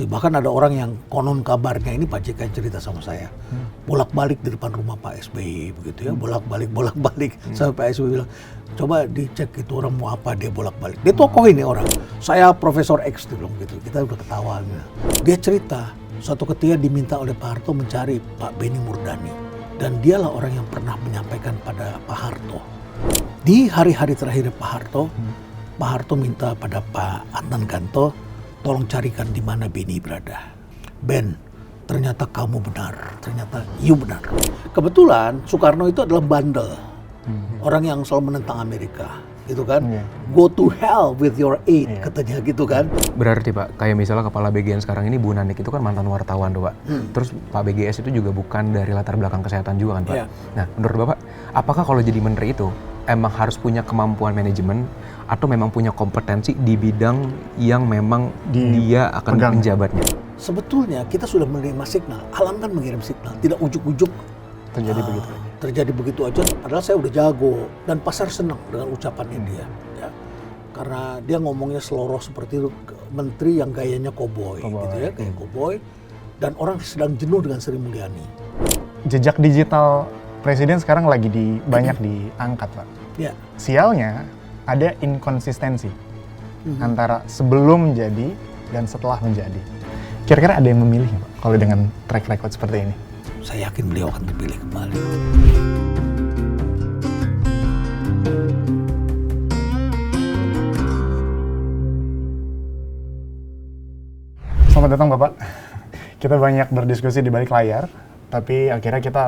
Bahkan ada orang yang konon kabarnya ini Pak JK cerita sama saya. Bolak-balik di depan rumah Pak SBY begitu ya. Bolak-balik sampai Pak SBY bilang, coba dicek itu orang mau apa dia bolak-balik. Dia tokoh ini orang. Saya Profesor X dia bilang gitu. Kita udah ketawa. Dia cerita suatu ketika diminta oleh Pak Harto mencari Pak Benny Murdani. Dan dialah orang yang pernah menyampaikan pada Pak Harto. Di hari-hari terakhir Pak Harto minta pada Pak Adnan Ganto, tolong carikan di mana Benny berada. Ben, ternyata kamu benar, ternyata you benar. Kebetulan Soekarno itu adalah bandel, orang yang selalu menentang Amerika, gitu kan. Go to hell with your aid, katanya gitu kan. Berarti Pak, kayak misalnya kepala BGN sekarang ini Bu Nanik itu kan mantan wartawan tuh Pak. Terus Pak BGS itu juga bukan dari latar belakang kesehatan juga kan Pak. Nah, menurut Bapak, apakah kalau jadi menteri itu emang harus punya kemampuan manajemen atau memang punya kompetensi di bidang yang memang dia akan menjabatnya? Sebetulnya kita sudah menerima signal, alam kan mengirim signal, tidak ujuk-ujuk terjadi begitu aja. Padahal saya udah jago dan pasar senang dengan ucapannya dia, ya. Karena dia ngomongnya seloroh seperti itu, menteri yang gayanya koboi, gitu ya, kayak koboi, dan orang sedang jenuh dengan Sri Mulyani. Jejak digital presiden sekarang lagi banyak diangkat, Pak. Ya. Sialnya ada inkonsistensi antara sebelum menjadi dan setelah menjadi. Kira-kira ada yang memilih Pak kalau dengan track record seperti ini? Saya yakin beliau akan terpilih kembali. Selamat datang Bapak. Kita banyak berdiskusi di balik layar, tapi akhirnya kita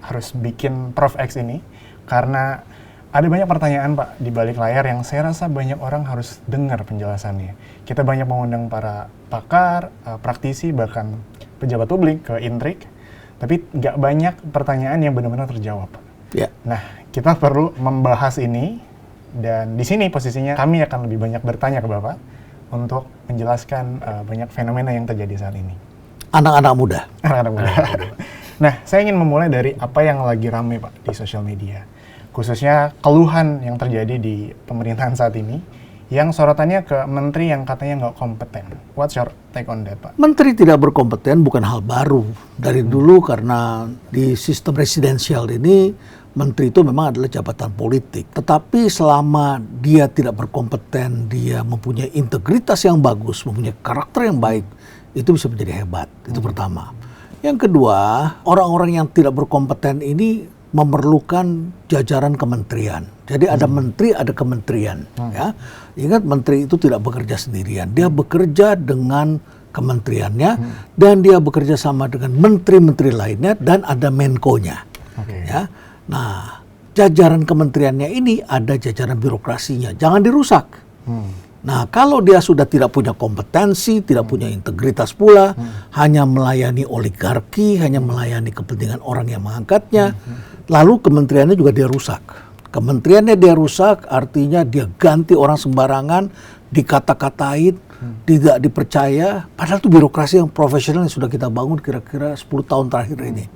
harus bikin Prof X ini karena ada banyak pertanyaan Pak di balik layar yang saya rasa banyak orang harus dengar penjelasannya. Kita banyak mengundang para pakar, praktisi, bahkan pejabat publik ke Intrik, tapi nggak banyak pertanyaan yang benar-benar terjawab. Ya. Nah, kita perlu membahas ini, dan di sini posisinya kami akan lebih banyak bertanya ke Bapak untuk menjelaskan banyak fenomena yang terjadi saat ini. Anak-anak muda. Anak-anak muda. Nah, saya ingin memulai dari apa yang lagi rame Pak di sosial media. Khususnya keluhan yang terjadi di pemerintahan saat ini, yang sorotannya ke menteri yang katanya nggak kompeten. What's your take on that, Pak? Menteri tidak berkompeten bukan hal baru. Dari dulu karena di sistem presidensial ini, menteri itu memang adalah jabatan politik. Tetapi selama dia tidak berkompeten, dia mempunyai integritas yang bagus, mempunyai karakter yang baik, itu bisa menjadi hebat. Itu pertama. Yang kedua, orang-orang yang tidak berkompeten ini memerlukan jajaran kementerian. Jadi ada menteri, ada kementerian. Ya. Ingat, menteri itu tidak bekerja sendirian. Dia bekerja dengan kementeriannya dan dia bekerja sama dengan menteri-menteri lainnya dan ada menko-nya. Ya. Nah, jajaran kementeriannya ini ada jajaran birokrasinya. Jangan dirusak. Nah, kalau dia sudah tidak punya kompetensi, tidak punya integritas pula, hanya melayani oligarki, hanya melayani kepentingan orang yang mengangkatnya, lalu kementeriannya juga dia rusak. Kementeriannya dia rusak, artinya dia ganti orang sembarangan, dikata-katain, tidak dipercaya, padahal itu birokrasi yang profesional yang sudah kita bangun kira-kira 10 tahun terakhir ini.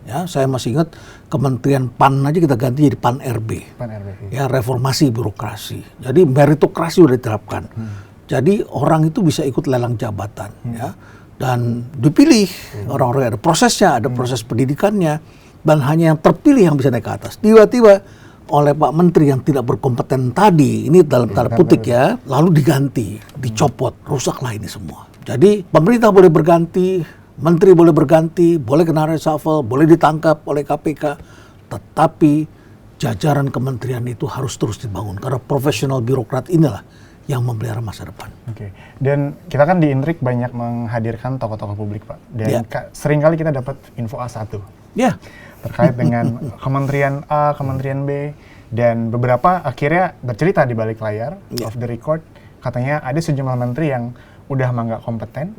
Ya, saya masih ingat Kementerian PAN aja kita ganti jadi PAN RB. Ya, reformasi birokrasi. Jadi meritokrasi sudah diterapkan. Jadi orang itu bisa ikut lelang jabatan, ya, dan dipilih. Orang-orang ada prosesnya, ada proses pendidikannya, dan hanya yang terpilih yang bisa naik ke atas. Tiba-tiba oleh Pak Menteri yang tidak berkompeten tadi, ini dalam tanda petik ya, lalu diganti, dicopot, rusaklah ini semua. Jadi pemerintah boleh berganti, menteri boleh berganti, boleh kena reshuffle, boleh ditangkap oleh KPK, tetapi jajaran kementerian itu harus terus dibangun karena profesional birokrat inilah yang memelihara masa depan. Oke. Dan kita kan di Intrik banyak menghadirkan tokoh-tokoh publik, Pak. Dan seringkali kita dapat info A1. Ya. Terkait dengan Kementerian A, Kementerian B, dan beberapa akhirnya bercerita di balik layar, off the record, katanya ada sejumlah menteri yang udah mah nggak kompeten,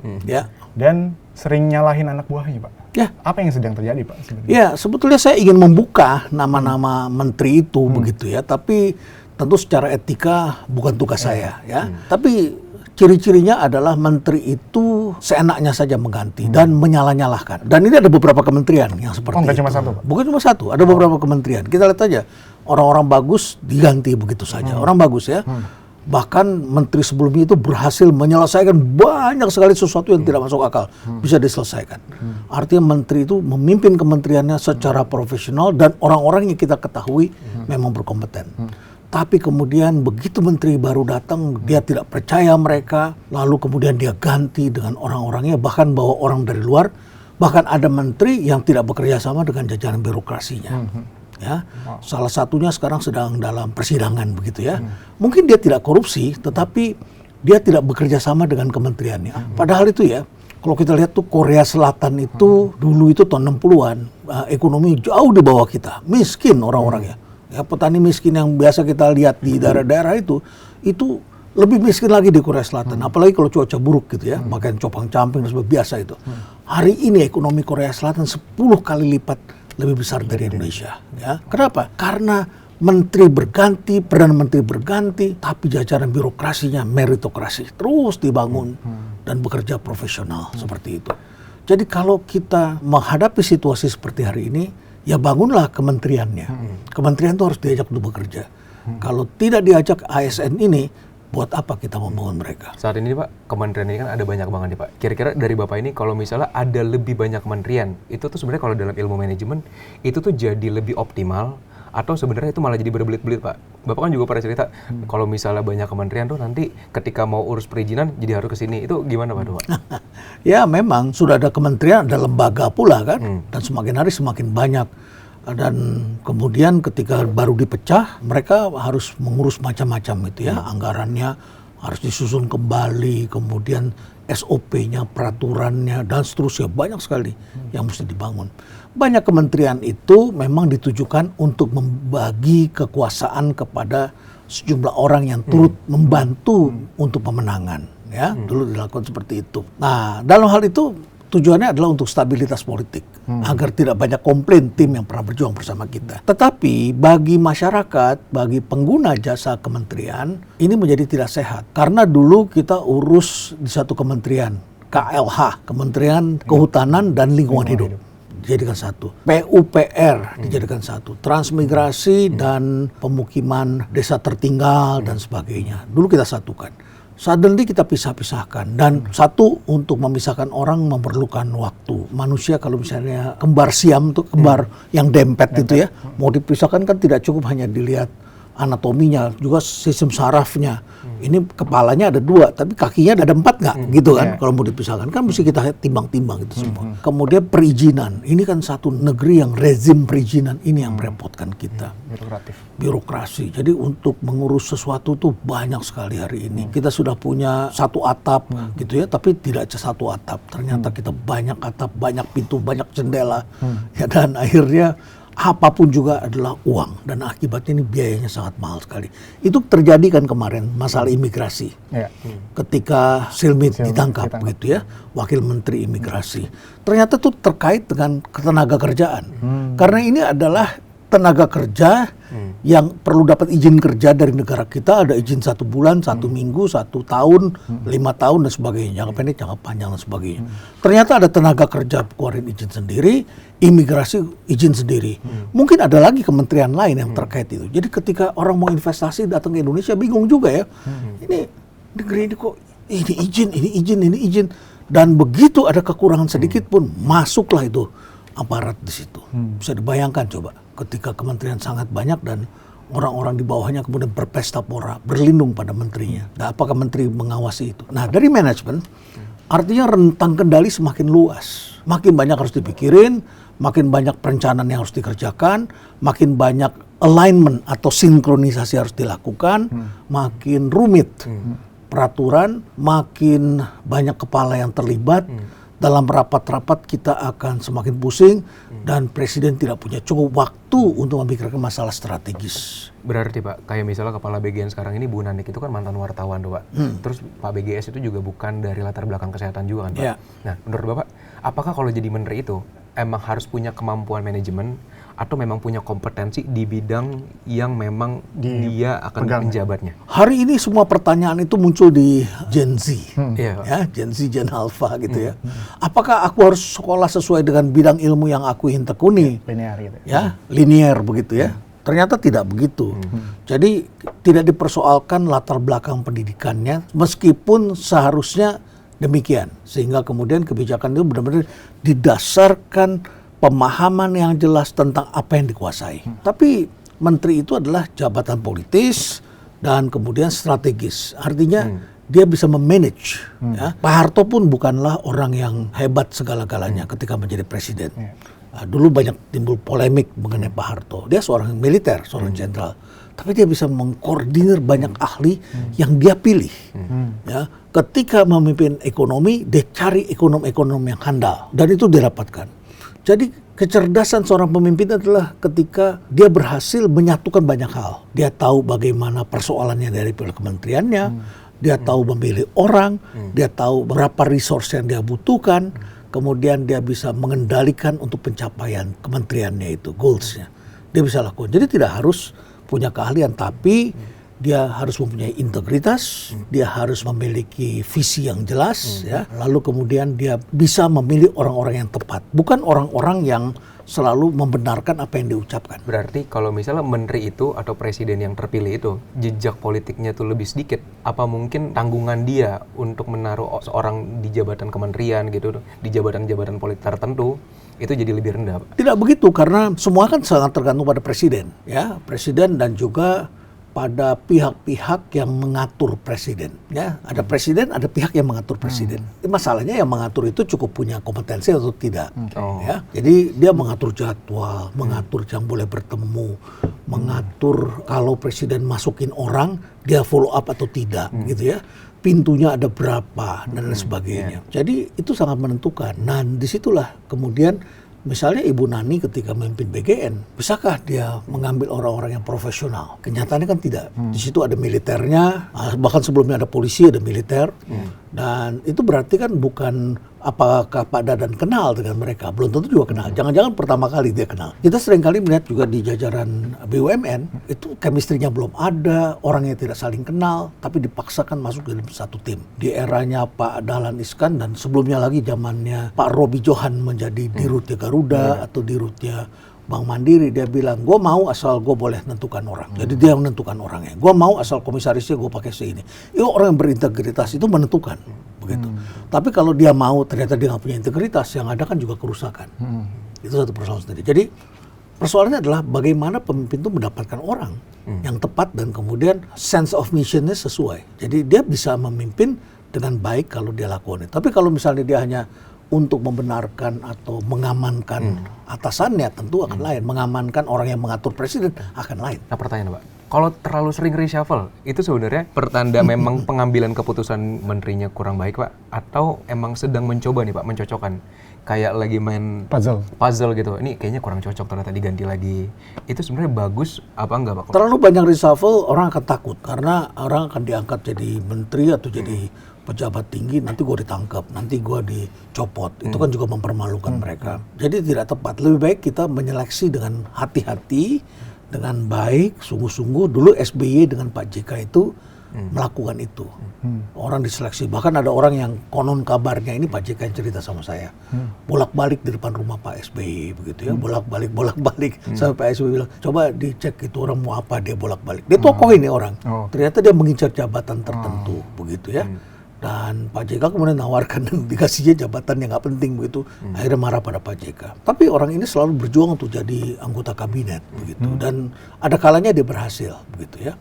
dan sering nyalahin anak buahnya, Pak. Ya. Apa yang sedang terjadi, Pak? Sebenarnya? Ya, sebetulnya saya ingin membuka nama-nama menteri itu begitu ya, tapi tentu secara etika bukan tugas saya ya. Tapi ciri-cirinya adalah menteri itu seenaknya saja mengganti dan menyalah-nyalahkan. Dan ini ada beberapa kementerian yang seperti itu. Bukan cuma satu, Pak? Bukan cuma satu, ada beberapa kementerian. Kita lihat aja, orang-orang bagus diganti begitu saja. Orang bagus ya. Bahkan menteri sebelumnya itu berhasil menyelesaikan banyak sekali sesuatu yang tidak masuk akal, bisa diselesaikan. Artinya menteri itu memimpin kementeriannya secara profesional dan orang-orang yang kita ketahui memang berkompeten. Tapi kemudian begitu menteri baru datang, dia tidak percaya mereka, lalu kemudian dia ganti dengan orang-orangnya, bahkan bawa orang dari luar, bahkan ada menteri yang tidak bekerja sama dengan jajaran birokrasinya. Ya, salah satunya sekarang sedang dalam persidangan begitu ya. Mungkin dia tidak korupsi, tetapi dia tidak bekerja sama dengan kementeriannya. Padahal itu ya, kalau kita lihat tuh Korea Selatan itu dulu itu tahun 60-an ekonomi jauh di bawah kita, miskin orang-orangnya. Ya, petani miskin yang biasa kita lihat di daerah-daerah itu lebih miskin lagi di Korea Selatan. Apalagi kalau cuaca buruk gitu ya, makan copang-camping dan sebagainya biasa itu. Hari ini ekonomi Korea Selatan 10 kali lipat lebih besar dari Indonesia. Ya. Kenapa? Karena menteri berganti, perdana menteri berganti, tapi jajaran birokrasinya meritokrasi terus dibangun dan bekerja profesional seperti itu. Jadi kalau kita menghadapi situasi seperti hari ini, ya bangunlah kementeriannya. Kementerian itu harus diajak untuk bekerja. Kalau tidak diajak ASN ini, buat apa kita membangun mereka? Saat ini Pak, kementerian ini kan ada banyak banget nih Pak. Kira-kira dari Bapak ini kalau misalnya ada lebih banyak kementerian, itu tuh sebenarnya kalau dalam ilmu manajemen, itu tuh jadi lebih optimal, atau sebenarnya itu malah jadi berbelit-belit Pak? Bapak kan juga pernah cerita, kalau misalnya banyak kementerian tuh nanti ketika mau urus perizinan jadi harus ke sini. Itu gimana Pak? Ya memang, sudah ada kementerian, ada lembaga pula kan, dan semakin hari semakin banyak. Dan kemudian ketika baru dipecah, mereka harus mengurus macam-macam itu ya, anggarannya harus disusun kembali, kemudian SOP-nya, peraturannya, dan seterusnya, banyak sekali yang mesti dibangun. Banyak kementerian itu memang ditujukan untuk membagi kekuasaan kepada sejumlah orang yang turut membantu untuk pemenangan. Ya, dulu dilakukan seperti itu. Nah, dalam hal itu tujuannya adalah untuk stabilitas politik, agar tidak banyak komplain tim yang pernah berjuang bersama kita. Tetapi bagi masyarakat, bagi pengguna jasa kementerian, ini menjadi tidak sehat. Karena dulu kita urus di satu kementerian, KLH, Kementerian Kehutanan dan Lingkungan Hidup, dijadikan satu. PUPR dijadikan satu. Transmigrasi dan pemukiman desa tertinggal dan sebagainya. Dulu kita satukan. Suddenly kita pisah-pisahkan, dan satu, untuk memisahkan orang memerlukan waktu. Manusia kalau misalnya kembar siam tuh, kembar yang dempet itu ya, mau dipisahkan kan tidak cukup hanya dilihat anatominya, juga sistem sarafnya. Ini kepalanya ada 2, tapi kakinya ada 4 nggak? Gitu kan? Kalau mau dipisahkan kan mesti kita timbang-timbang itu semua. Kemudian perizinan, ini kan satu negeri yang rezim perizinan ini yang merepotkan kita. Birokrasi. Jadi untuk mengurus sesuatu tuh banyak sekali hari ini. Kita sudah punya satu atap gitu ya, tapi tidak satu atap. Ternyata kita banyak atap, banyak pintu, banyak jendela. Ya, dan akhirnya apapun juga adalah uang, dan akibatnya ini biayanya sangat mahal sekali. Itu terjadi kan kemarin masalah imigrasi. Ketika Silmi ditangkap gitu ya, wakil menteri imigrasi. Ternyata itu terkait dengan ketenaga kerjaan. Karena ini adalah tenaga kerja yang perlu dapat izin kerja dari negara kita, ada izin 1 bulan, 1 minggu, 1 tahun, 5 tahun dan sebagainya, jangka pendek, jangka panjang dan sebagainya. Ternyata ada tenaga kerja keluarin izin sendiri, imigrasi izin sendiri. Mungkin ada lagi kementerian lain yang terkait itu. Jadi ketika orang mau investasi datang ke Indonesia, bingung juga ya. Ini negeri ini kok ini izin. Dan begitu ada kekurangan sedikit pun masuklah itu aparat di situ. Bisa dibayangkan coba, ketika kementerian sangat banyak dan orang-orang di bawahnya kemudian berpesta pora, berlindung pada menterinya. Nah, apakah menteri mengawasi itu? Nah, dari manajemen, artinya rentang kendali semakin luas. Makin banyak harus dipikirin, makin banyak perencanaan yang harus dikerjakan, makin banyak alignment atau sinkronisasi harus dilakukan, makin rumit peraturan, makin banyak kepala yang terlibat. Dalam rapat-rapat kita akan semakin pusing, dan presiden tidak punya cukup waktu untuk memikirkan masalah strategis. Berarti Pak, kayak misalnya kepala BGN sekarang ini Bu Nanik itu kan mantan wartawan tuh Pak. Terus Pak BGS itu juga bukan dari latar belakang kesehatan juga kan Pak. Nah, menurut Bapak, apakah kalau jadi menteri itu emang harus punya kemampuan manajemen atau memang punya kompetensi di bidang yang memang dia akan menjabatnya? Hari ini semua pertanyaan itu muncul di Gen Z, ya, Gen Z, Gen Alpha gitu ya. Apakah aku harus sekolah sesuai dengan bidang ilmu yang aku ingin tekuni? Linear gitu. Ya, linear begitu ya. Ternyata tidak begitu. Jadi tidak dipersoalkan latar belakang pendidikannya, meskipun seharusnya demikian. Sehingga kemudian kebijakan itu benar-benar didasarkan pemahaman yang jelas tentang apa yang dikuasai. Tapi menteri itu adalah jabatan politis dan kemudian strategis. Artinya dia bisa memanage. Ya. Pak Harto pun bukanlah orang yang hebat segala-galanya ketika menjadi presiden. Dulu banyak timbul polemik mengenai Pak Harto. Dia seorang militer, seorang jenderal. Tapi dia bisa mengkoordinir banyak ahli yang dia pilih. Ya. Ketika memimpin ekonomi, dia cari ekonom-ekonom yang handal. Dan itu didapatkan. Jadi kecerdasan seorang pemimpin adalah ketika dia berhasil menyatukan banyak hal. Dia tahu bagaimana persoalannya dari kementeriannya, dia tahu memilih orang, dia tahu berapa resource yang dia butuhkan, kemudian dia bisa mengendalikan untuk pencapaian kementeriannya itu, goals-nya. Dia bisa lakukan. Jadi tidak harus punya keahlian, tapi dia harus mempunyai integritas, dia harus memiliki visi yang jelas, ya. Lalu kemudian dia bisa memilih orang-orang yang tepat, bukan orang-orang yang selalu membenarkan apa yang diucapkan. Berarti kalau misalnya menteri itu atau presiden yang terpilih itu jejak politiknya tuh lebih sedikit, apa mungkin tanggungan dia untuk menaruh seorang di jabatan kementerian gitu, di jabatan-jabatan politik tertentu itu jadi lebih rendah, Pak? Tidak begitu, karena semua kan sangat tergantung pada presiden, ya, presiden dan juga pada pihak-pihak yang mengatur presiden. Ya, ada presiden, ada pihak yang mengatur presiden. Masalahnya yang mengatur itu cukup punya kompetensi atau tidak. Ya, jadi dia mengatur jadwal, mengatur jam boleh bertemu, mengatur kalau presiden masukin orang, dia follow up atau tidak, gitu ya. Pintunya ada berapa dan lain sebagainya. Jadi itu sangat menentukan. Nah, disitulah kemudian misalnya Ibu Nani ketika memimpin BGN, bisakah dia mengambil orang-orang yang profesional? Kenyataannya kan tidak. Di situ ada militernya, bahkan sebelumnya ada polisi, ada militer. Dan itu berarti kan bukan apakah Pak Dadan kenal dengan mereka. Belum tentu juga kenal. Jangan-jangan pertama kali dia kenal. Kita seringkali melihat juga di jajaran BUMN, itu chemistry-nya belum ada, orangnya tidak saling kenal, tapi dipaksakan masuk dalam satu tim. Di eranya Pak Dahlan Iskan dan sebelumnya lagi zamannya Pak Robi Johan menjadi dirutnya Garuda atau dirutnya Bank Mandiri, dia bilang, gue mau asal gue boleh menentukan orang. Jadi dia menentukan orangnya. Gue mau asal komisarisnya gue pakai seini. Itu orang yang berintegritas itu menentukan. Begitu. Tapi kalau dia mau ternyata dia nggak punya integritas, yang ada kan juga kerusakan. Itu satu persoalan sendiri. Jadi persoalannya adalah bagaimana pemimpin itu mendapatkan orang yang tepat dan kemudian sense of mission-nya sesuai. Jadi dia bisa memimpin dengan baik kalau dia lakukan itu. Tapi kalau misalnya dia hanya untuk membenarkan atau mengamankan atasannya, tentu akan lain. Mengamankan orang yang mengatur presiden akan lain. Nah, pertanyaan Pak, kalau terlalu sering reshuffle, itu sebenarnya pertanda memang pengambilan keputusan menterinya kurang baik, Pak? Atau emang sedang mencoba nih Pak, mencocokkan? Kayak lagi main puzzle gitu, ini kayaknya kurang cocok, ternyata diganti lagi. Itu sebenarnya bagus apa enggak, Pak? Terlalu banyak reshuffle, orang akan takut. Karena orang akan diangkat jadi menteri atau jadi pejabat tinggi, nanti gue ditangkap, nanti gue dicopot. Itu kan juga mempermalukan mereka. Jadi tidak tepat. Lebih baik kita menyeleksi dengan hati-hati, dengan baik, sungguh-sungguh. Dulu SBY dengan Pak JK itu melakukan itu. Orang diseleksi. Bahkan ada orang yang konon kabarnya, ini Pak JK yang cerita sama saya, bolak-balik di depan rumah Pak SBY, begitu ya, bolak-balik. Sampai Pak SBY bilang, coba dicek itu orang mau apa, dia bolak-balik. Dia tokoh ini orang. Ternyata dia mengincar jabatan tertentu, begitu ya. Dan Pak JK kemudian nawarkan dan dikasihnya jabatan yang nggak penting begitu. Akhirnya marah pada Pak JK. Tapi orang ini selalu berjuang untuk jadi anggota kabinet begitu. Dan ada kalanya dia berhasil begitu ya.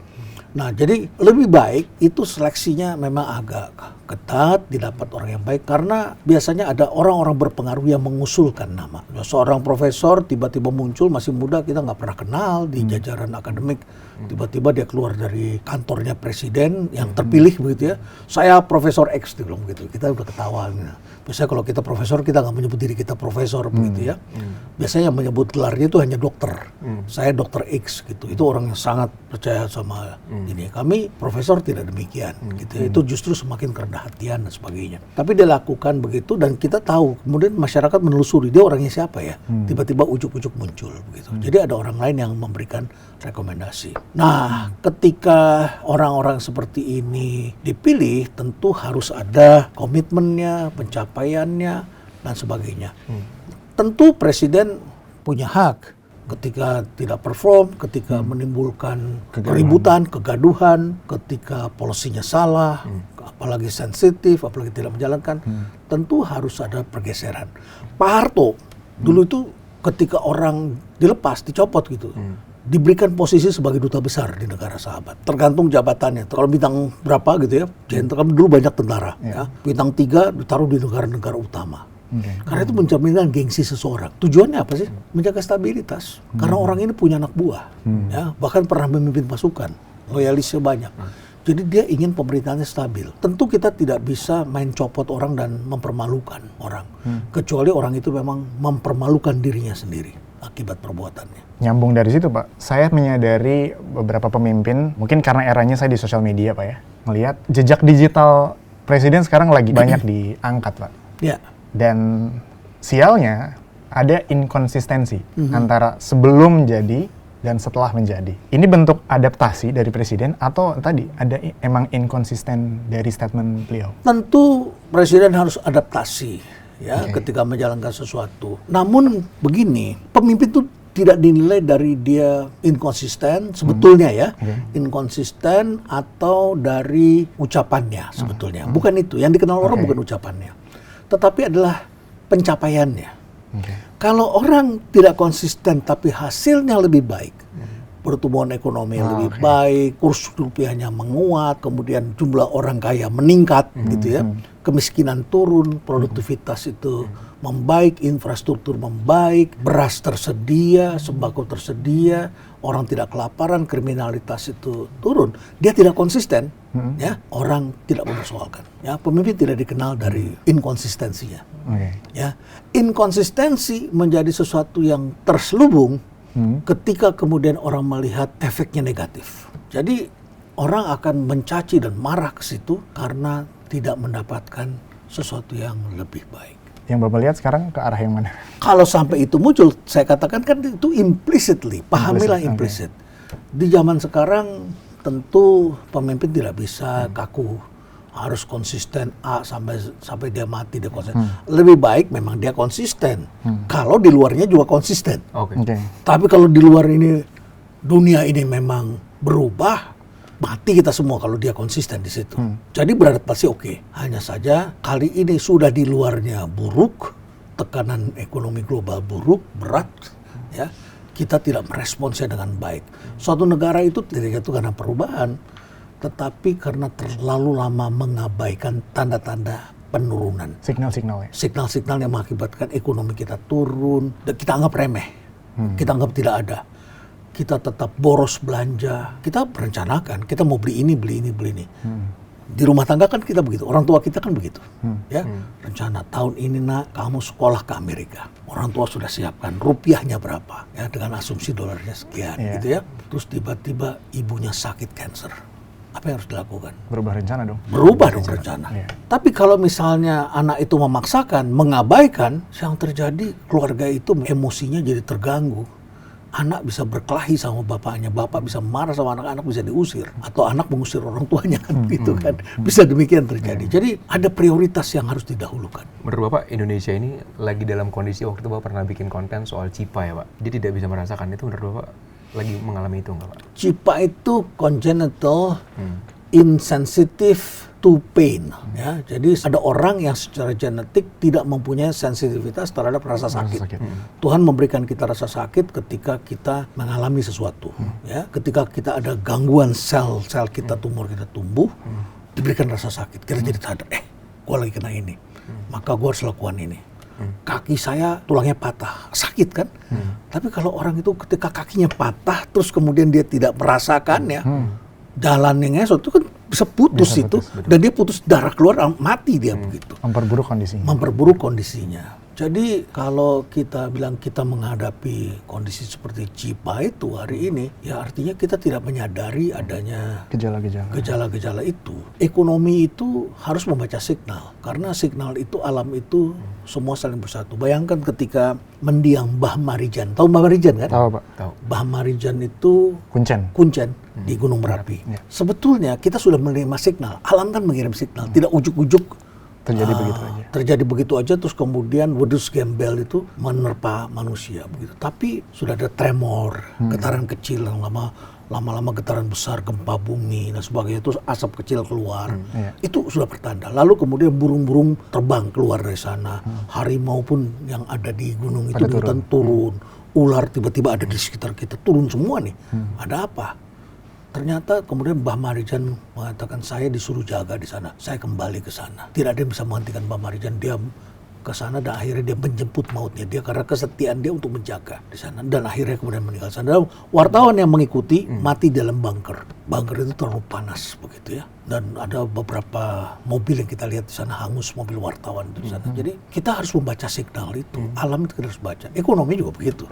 Nah, jadi lebih baik itu seleksinya memang agak ketat, didapat orang yang baik, karena biasanya ada orang-orang berpengaruh yang mengusulkan nama. Seorang profesor tiba-tiba muncul, masih muda, kita nggak pernah kenal di jajaran akademik, tiba-tiba dia keluar dari kantornya presiden yang terpilih begitu ya. Saya Profesor X, dia bilang begitu. Kita udah ketawa. Biasanya kalau kita profesor, kita nggak menyebut diri kita profesor begitu ya. Biasanya yang menyebut gelarnya itu hanya dokter. Saya Dokter X gitu. Itu orang yang sangat percaya sama ini. Kami profesor tidak demikian gitu ya. Itu justru semakin kerendah hatian dan sebagainya. Tapi dia lakukan begitu dan kita tahu. Kemudian masyarakat menelusuri dia orangnya siapa ya. Tiba-tiba ujuk-ujuk muncul begitu. Jadi ada orang lain yang memberikan rekomendasi. Nah, ketika orang-orang seperti ini dipilih, tentu harus ada komitmennya, pencapaiannya, dan sebagainya. Tentu presiden punya hak Ketika tidak perform, ketika menimbulkan keributan, kegaduhan, ketika polisinya salah, apalagi sensitif, apalagi tidak menjalankan, tentu harus ada pergeseran. Pak Harto dulu itu ketika orang dilepas, dicopot gitu, diberikan posisi sebagai duta besar di negara sahabat. Tergantung jabatannya. Kalau bintang berapa gitu ya, jenderal dulu banyak tentara. Ya. Bintang 3 ditaruh di negara-negara utama. Karena itu mencerminkan gengsi seseorang. Tujuannya apa sih? Menjaga stabilitas. Karena orang ini punya anak buah. Ya, bahkan pernah memimpin pasukan. Loyalisnya banyak. Jadi dia ingin pemerintahannya stabil. Tentu kita tidak bisa main copot orang dan mempermalukan orang. Kecuali orang itu memang mempermalukan dirinya sendiri akibat perbuatannya. Nyambung dari situ Pak, saya menyadari beberapa pemimpin, mungkin karena eranya saya di sosial media Pak ya, melihat jejak digital presiden sekarang lagi banyak diangkat Pak. Ya. Dan sialnya ada inkonsistensi antara sebelum jadi dan setelah menjadi. Ini bentuk adaptasi dari presiden atau tadi ada emang inkonsisten dari statement beliau? Tentu presiden harus adaptasi ya ketika menjalankan sesuatu. Namun begini, pemimpin itu tidak dinilai dari dia inkonsisten sebetulnya ya. Inkonsisten atau dari ucapannya sebetulnya. Bukan itu, yang dikenal orang bukan ucapannya. Tetapi adalah pencapaiannya. Kalau orang tidak konsisten tapi hasilnya lebih baik, pertumbuhan ekonomi lebih baik, kurs rupiahnya menguat, kemudian jumlah orang kaya meningkat, gitu ya, kemiskinan turun, produktivitas itu membaik, infrastruktur membaik, beras tersedia, sembako tersedia, orang tidak kelaparan, kriminalitas itu turun. Dia tidak konsisten, ya, orang tidak mempersoalkan. Ya, pemimpin tidak dikenal dari inkonsistensinya. Ya, inkonsistensi menjadi sesuatu yang terselubung ketika kemudian orang melihat efeknya negatif. Jadi orang akan mencaci dan marah ke situ karena tidak mendapatkan sesuatu yang lebih baik. Yang Bapak lihat sekarang ke arah yang mana? Kalau sampai itu muncul, saya katakan kan itu implicitly, pahamilah implicit. Di zaman sekarang tentu pemimpin tidak bisa kaku, harus konsisten A sampai dia mati dia konsisten. Lebih baik memang dia konsisten. Kalau di luarnya juga konsisten. Tapi kalau di luar ini dunia ini memang berubah, mati kita semua kalau dia konsisten di situ. Jadi beradaptasi oke. Hanya saja kali ini sudah di luarnya buruk, tekanan ekonomi global buruk, berat, ya. Kita tidak meresponsnya dengan baik. Suatu negara itu tidak itu karena perubahan, tetapi karena terlalu lama mengabaikan tanda-tanda penurunan. Signal-signalnya. Signal-signal yang mengakibatkan ekonomi kita turun, dan kita anggap remeh, kita anggap tidak ada. Kita tetap boros belanja, kita merencanakan, kita mau beli ini. Di rumah tangga kan kita begitu, orang tua kita kan begitu. Ya, rencana tahun ini nak kamu sekolah ke Amerika. Orang tua sudah siapkan rupiahnya berapa, ya dengan asumsi dolarnya sekian, gitu ya. Terus tiba-tiba ibunya sakit kanker. Apa yang harus dilakukan? Berubah rencana dong. Berubah dong rencana. Tapi kalau misalnya anak itu memaksakan, mengabaikan, yang terjadi keluarga itu emosinya jadi terganggu. Anak bisa berkelahi sama bapaknya, bapak bisa marah sama anak bisa diusir, atau anak mengusir orang tuanya kan, gitu kan, bisa demikian terjadi. Jadi ada prioritas yang harus didahulukan. Menurut Bapak, Indonesia ini lagi dalam kondisi waktu itu Bapak pernah bikin konten soal CIPA ya Pak, dia tidak bisa merasakan itu, menurut Bapak lagi mengalami itu nggak Pak? CIPA itu congenital insensitive to pain, ya. Jadi ada orang yang secara genetik tidak mempunyai sensitivitas terhadap rasa sakit. Tuhan memberikan kita rasa sakit ketika kita mengalami sesuatu, ya. Ketika kita ada gangguan sel kita tumor kita tumbuh, diberikan rasa sakit. Kita jadi sadar, gue lagi kena ini, maka gue harus lakukan ini. Kaki saya tulangnya patah, sakit kan? Tapi kalau orang itu ketika kakinya patah, terus kemudian dia tidak merasakannya, jalan yang ngesot itu kan bisa putus itu, dan dia putus darah keluar, mati dia begitu. Memperburuk kondisinya. Jadi kalau kita bilang kita menghadapi kondisi seperti CIPA itu hari ini, ya artinya kita tidak menyadari adanya gejala-gejala itu. Ekonomi itu harus membaca signal, karena signal itu, alam itu semua saling bersatu. Bayangkan ketika mendiang Mbah Marijan, tahu Mbah Marijan kan? Tahu Pak. Tahu. Mbah Marijan itu Kuncen di Gunung Merapi. Sebetulnya kita sudah menerima signal, alam kan mengirim signal, tidak ujuk-ujuk Terjadi begitu aja. Terjadi begitu aja, terus kemudian wedus gembel itu menerpa manusia begitu. Tapi sudah ada tremor, getaran kecil yang lama-lama getaran besar, gempa bumi dan sebagainya, terus asap kecil keluar. Itu sudah pertanda. Lalu kemudian burung-burung terbang keluar dari sana. Harimau pun yang ada di gunung itu turun. Ular tiba-tiba ada di sekitar kita, turun semua nih. Ada apa? Ternyata kemudian Mbah Marijan mengatakan, saya disuruh jaga di sana. Saya kembali ke sana. Tidak ada yang bisa menghentikan Mbah Marijan. Dia ke sana dan akhirnya dia menjemput mautnya dia karena kesetiaan dia untuk menjaga di sana, dan akhirnya kemudian meninggal sana. Dan wartawan yang mengikuti mati dalam bunker. Bunker itu terlalu panas begitu ya. Dan ada beberapa mobil yang kita lihat di sana hangus, mobil wartawan itu di sana. Jadi kita harus membaca signal itu. Alam itu kita harus baca. Ekonomi juga begitu.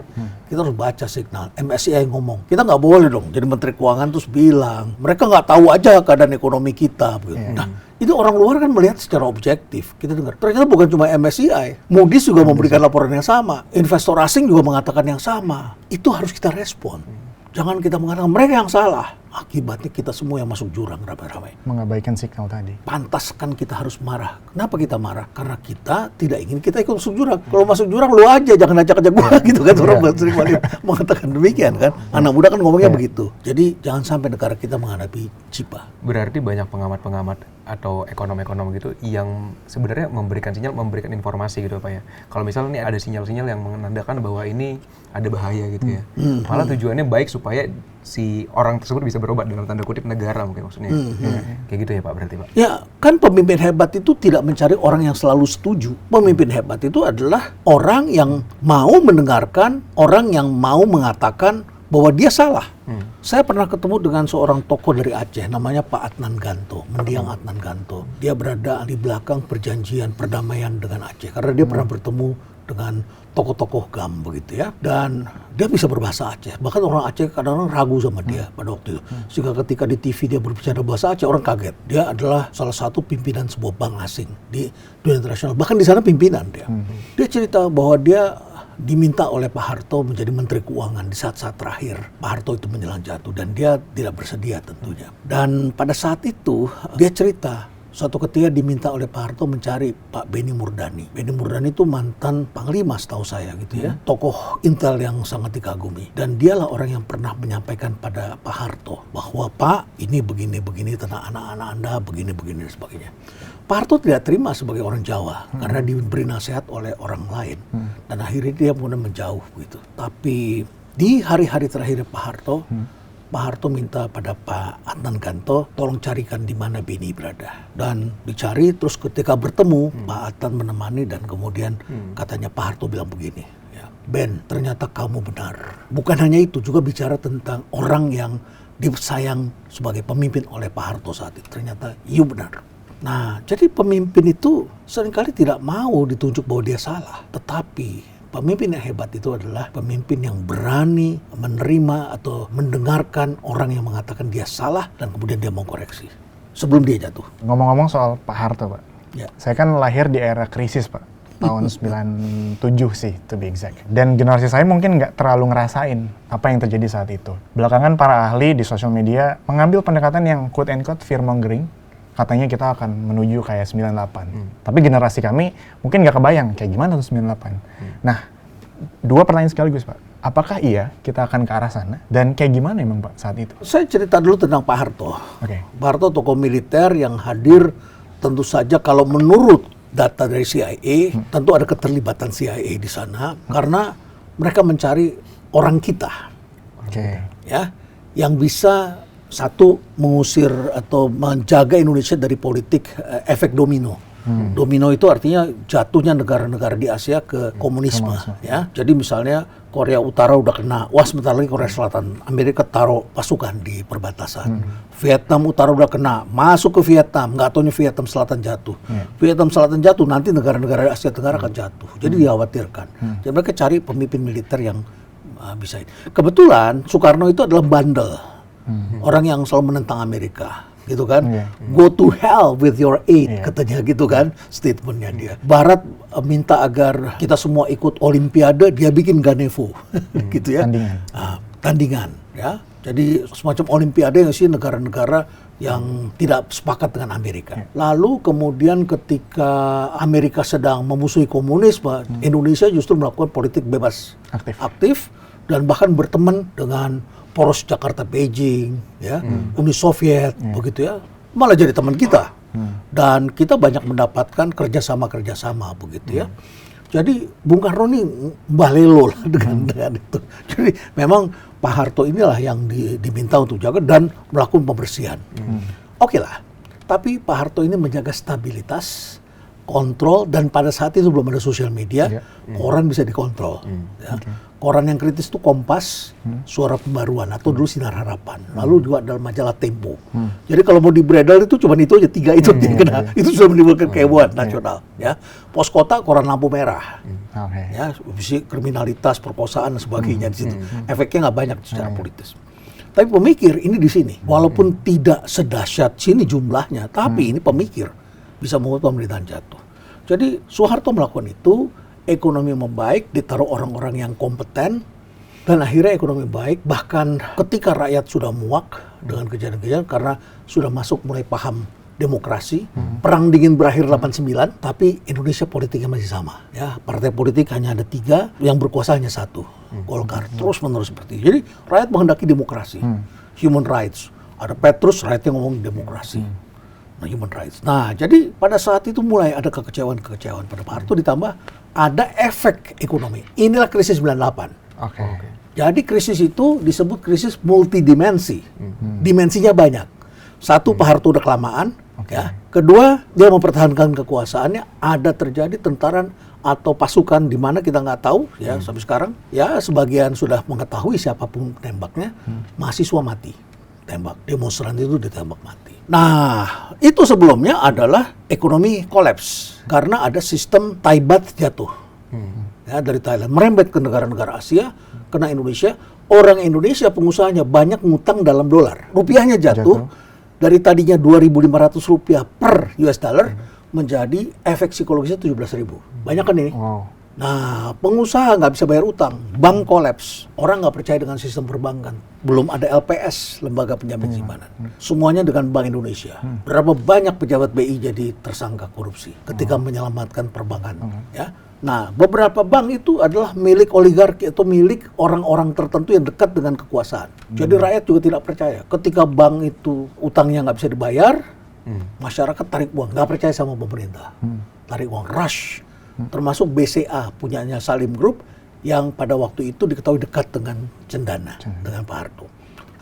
Kita harus baca signal. MSCI ngomong, kita nggak boleh dong jadi Menteri Keuangan terus bilang mereka nggak tahu aja keadaan ekonomi kita. Begitu. Nah, itu orang luar kan melihat secara objektif. Kita dengar. Ternyata bukan cuma MSCI. Moody's juga memberikan laporan yang sama. Investor asing juga mengatakan yang sama. Itu harus kita respon. Jangan kita mengatakan mereka yang salah. Akibatnya kita semua yang masuk jurang ramai-ramai. Mengabaikan signal tadi. Pantas kan kita harus marah. Kenapa kita marah? Karena kita tidak ingin kita ikut masuk jurang. Kalau masuk jurang lu aja, jangan ajak-ajak gua gitu kan. Orang sering mengatakan demikian kan. Anak muda kan ngomongnya begitu. Jadi jangan sampai negara kita menghadapi cipa. Berarti banyak pengamat-pengamat atau ekonom-ekonom gitu yang sebenarnya memberikan sinyal, memberikan informasi gitu Pak ya. Kalau misalnya nih ada sinyal-sinyal yang menandakan bahwa ini ada bahaya gitu ya. Malah tujuannya baik supaya si orang tersebut bisa berobat dalam tanda kutip negara mungkin maksudnya. Kayak gitu ya Pak berarti Pak? Ya kan pemimpin hebat itu tidak mencari orang yang selalu setuju. Pemimpin hebat itu adalah orang yang mau mendengarkan, orang yang mau mengatakan bahwa dia salah. Saya pernah ketemu dengan seorang tokoh dari Aceh, namanya Pak Adnan Ganto, Mendiang Adnan Ganto. Dia berada di belakang perjanjian perdamaian dengan Aceh, karena dia pernah bertemu dengan tokoh-tokoh GAM begitu ya. Dan dia bisa berbahasa Aceh. Bahkan orang Aceh kadang-kadang ragu sama dia pada waktu itu. Sehingga ketika di TV dia berbicara bahasa Aceh, orang kaget. Dia adalah salah satu pimpinan sebuah bank asing di dunia internasional. Bahkan di sana pimpinan dia. Dia cerita bahwa dia diminta oleh Pak Harto menjadi Menteri Keuangan di saat-saat terakhir Pak Harto itu menjelang jatuh, dan dia tidak bersedia tentunya. Dan pada saat itu dia cerita suatu ketika diminta oleh Pak Harto mencari Pak Benny Murdani. Benny Murdani itu mantan Panglima setahu saya gitu ya, tokoh Intel yang sangat dikagumi, dan dialah orang yang pernah menyampaikan pada Pak Harto bahwa Pak ini begini-begini tentang anak-anak Anda, begini-begini dan sebagainya. Pak Harto tidak terima sebagai orang Jawa karena diberi nasihat oleh orang lain, dan akhirnya dia kemudian menjauh gitu. Tapi di hari-hari terakhir Pak Harto minta pada Pak Adnan Ganto, tolong carikan di mana Benny berada. Dan dicari, terus ketika bertemu, Pak Adnan menemani, dan kemudian katanya Pak Harto bilang begini, ya, Ben, ternyata kamu benar. Bukan hanya itu, juga bicara tentang orang yang disayang sebagai pemimpin oleh Pak Harto saat itu. Ternyata, you benar. Nah, jadi pemimpin itu seringkali tidak mau ditunjuk bahwa dia salah. Tetapi pemimpin yang hebat itu adalah pemimpin yang berani menerima atau mendengarkan orang yang mengatakan dia salah dan kemudian dia mau koreksi sebelum dia jatuh. Ngomong-ngomong soal Pak Harto, Pak. Ya. Saya kan lahir di era krisis, Pak. Tahun 97 sih, to be exact. Dan generasi saya mungkin nggak terlalu ngerasain apa yang terjadi saat itu. Belakangan para ahli di sosial media mengambil pendekatan yang quote-unquote fear-mongering. Katanya kita akan menuju kayak 98. Tapi generasi kami mungkin nggak kebayang kayak gimana tuh 98. Nah, dua pertanyaan sekaligus, Pak. Apakah iya kita akan ke arah sana? Dan kayak gimana emang Pak saat itu? Saya cerita dulu tentang Pak Harto. Oke. Pak Harto tokoh militer yang hadir, tentu saja kalau menurut data dari CIA, tentu ada keterlibatan CIA di sana karena mereka mencari orang kita. Oke. Ya, yang bisa satu mengusir atau menjaga Indonesia dari politik efek domino. Domino itu artinya jatuhnya negara-negara di Asia ke komunisme. Ya. Jadi misalnya Korea Utara udah kena, wah sebentar lagi Korea Selatan, Amerika taruh pasukan di perbatasan. Vietnam Utara udah kena, masuk ke Vietnam, nggak taunya Vietnam Selatan jatuh. Vietnam Selatan jatuh, nanti negara-negara Asia Tenggara akan jatuh. Jadi dikhawatirkan. Jadi mereka cari pemimpin militer yang bisa. Kebetulan Soekarno itu adalah bandel. Orang yang selalu menentang Amerika, gitu kan? Go to hell with your aid, katanya gitu kan, statementnya dia. Barat minta agar kita semua ikut Olimpiade, dia bikin Ganevo, gitu ya. Tandingan. Tandingan, ya. Jadi semacam Olimpiade yang sih negara-negara yang tidak sepakat dengan Amerika. Lalu kemudian ketika Amerika sedang memusuhi komunisme, Indonesia justru melakukan politik bebas aktif dan bahkan berteman dengan poros Jakarta Beijing, ya, Uni Soviet, begitu ya, malah jadi teman kita. Dan kita banyak mendapatkan kerjasama begitu ya. Jadi Bung Karno ini mbah lelo lah dengan itu. Jadi memang Pak Harto inilah yang diminta untuk jaga dan melakukan pembersihan. Oke lah, tapi Pak Harto ini menjaga stabilitas, kontrol, dan pada saat itu belum ada sosial media, koran bisa dikontrol. Ya. Koran yang kritis itu Kompas, Suara Pembaruan, atau dulu Sinar Harapan. Lalu juga dalam majalah Tempo. Jadi kalau mau dibredel itu cuma itu aja, 3 itu yang kena. Itu sudah menimbulkan kehebohan nasional. Ya. Pos Kota, Koran Lampu Merah. Ya, kriminalitas, perkosaan dan sebagainya di situ. Efeknya nggak banyak secara politis. Tapi pemikir ini di sini, walaupun tidak sedahsyat sini jumlahnya, tapi ini pemikir bisa membuat pemerintahan jatuh. Jadi Soeharto melakukan itu, ekonomi membaik, ditaruh orang-orang yang kompeten, dan akhirnya ekonomi baik. Bahkan ketika rakyat sudah muak dengan kejadian-kejadian karena sudah masuk mulai paham demokrasi, perang dingin berakhir 89, tapi Indonesia politiknya masih sama. Ya, partai politik hanya ada 3, yang berkuasa hanya 1, Golkar. Terus menerus seperti itu. Jadi rakyat menghendaki demokrasi, human rights. Ada Petrus, rakyatnya ngomong demokrasi. Human rights. Nah, jadi pada saat itu mulai ada kekecewaan pada Pak Harto, ditambah ada efek ekonomi. Inilah krisis 98. Jadi krisis itu disebut krisis multidimensi. Dimensinya banyak. Satu, Pak Harto udah kelamaan. Ya. Kedua, dia mempertahankan kekuasaannya. Ada terjadi tentara atau pasukan di mana kita nggak tahu ya sampai sekarang. Ya, sebagian sudah mengetahui siapapun penembaknya. Mahasiswa mati. Tembak. Demonstran itu ditembak mati. Nah, itu sebelumnya adalah ekonomi kolaps karena ada sistem Thai-Baht jatuh. Ya, dari Thailand merembet ke negara-negara Asia, kena Indonesia. Orang Indonesia pengusahanya banyak ngutang dalam dolar. Rupiahnya jatuh dari tadinya 2.500 rupiah per US dollar menjadi efek psikologisnya 17.000. Banyak kan ini? Nah, pengusaha nggak bisa bayar utang, bank kolaps, orang nggak percaya dengan sistem perbankan, belum ada LPS, lembaga penjamin simpanan, semuanya dengan Bank Indonesia. Berapa banyak pejabat BI jadi tersangka korupsi ketika menyelamatkan perbankan, ya. Nah, beberapa bank itu adalah milik oligarki atau milik orang-orang tertentu yang dekat dengan kekuasaan. Jadi rakyat juga tidak percaya. Ketika bank itu utangnya nggak bisa dibayar, masyarakat tarik uang, nggak percaya sama pemerintah, tarik uang, rush. Termasuk BCA punyanya Salim Group yang pada waktu itu diketahui dekat dengan Cendana, dengan Pak Harto.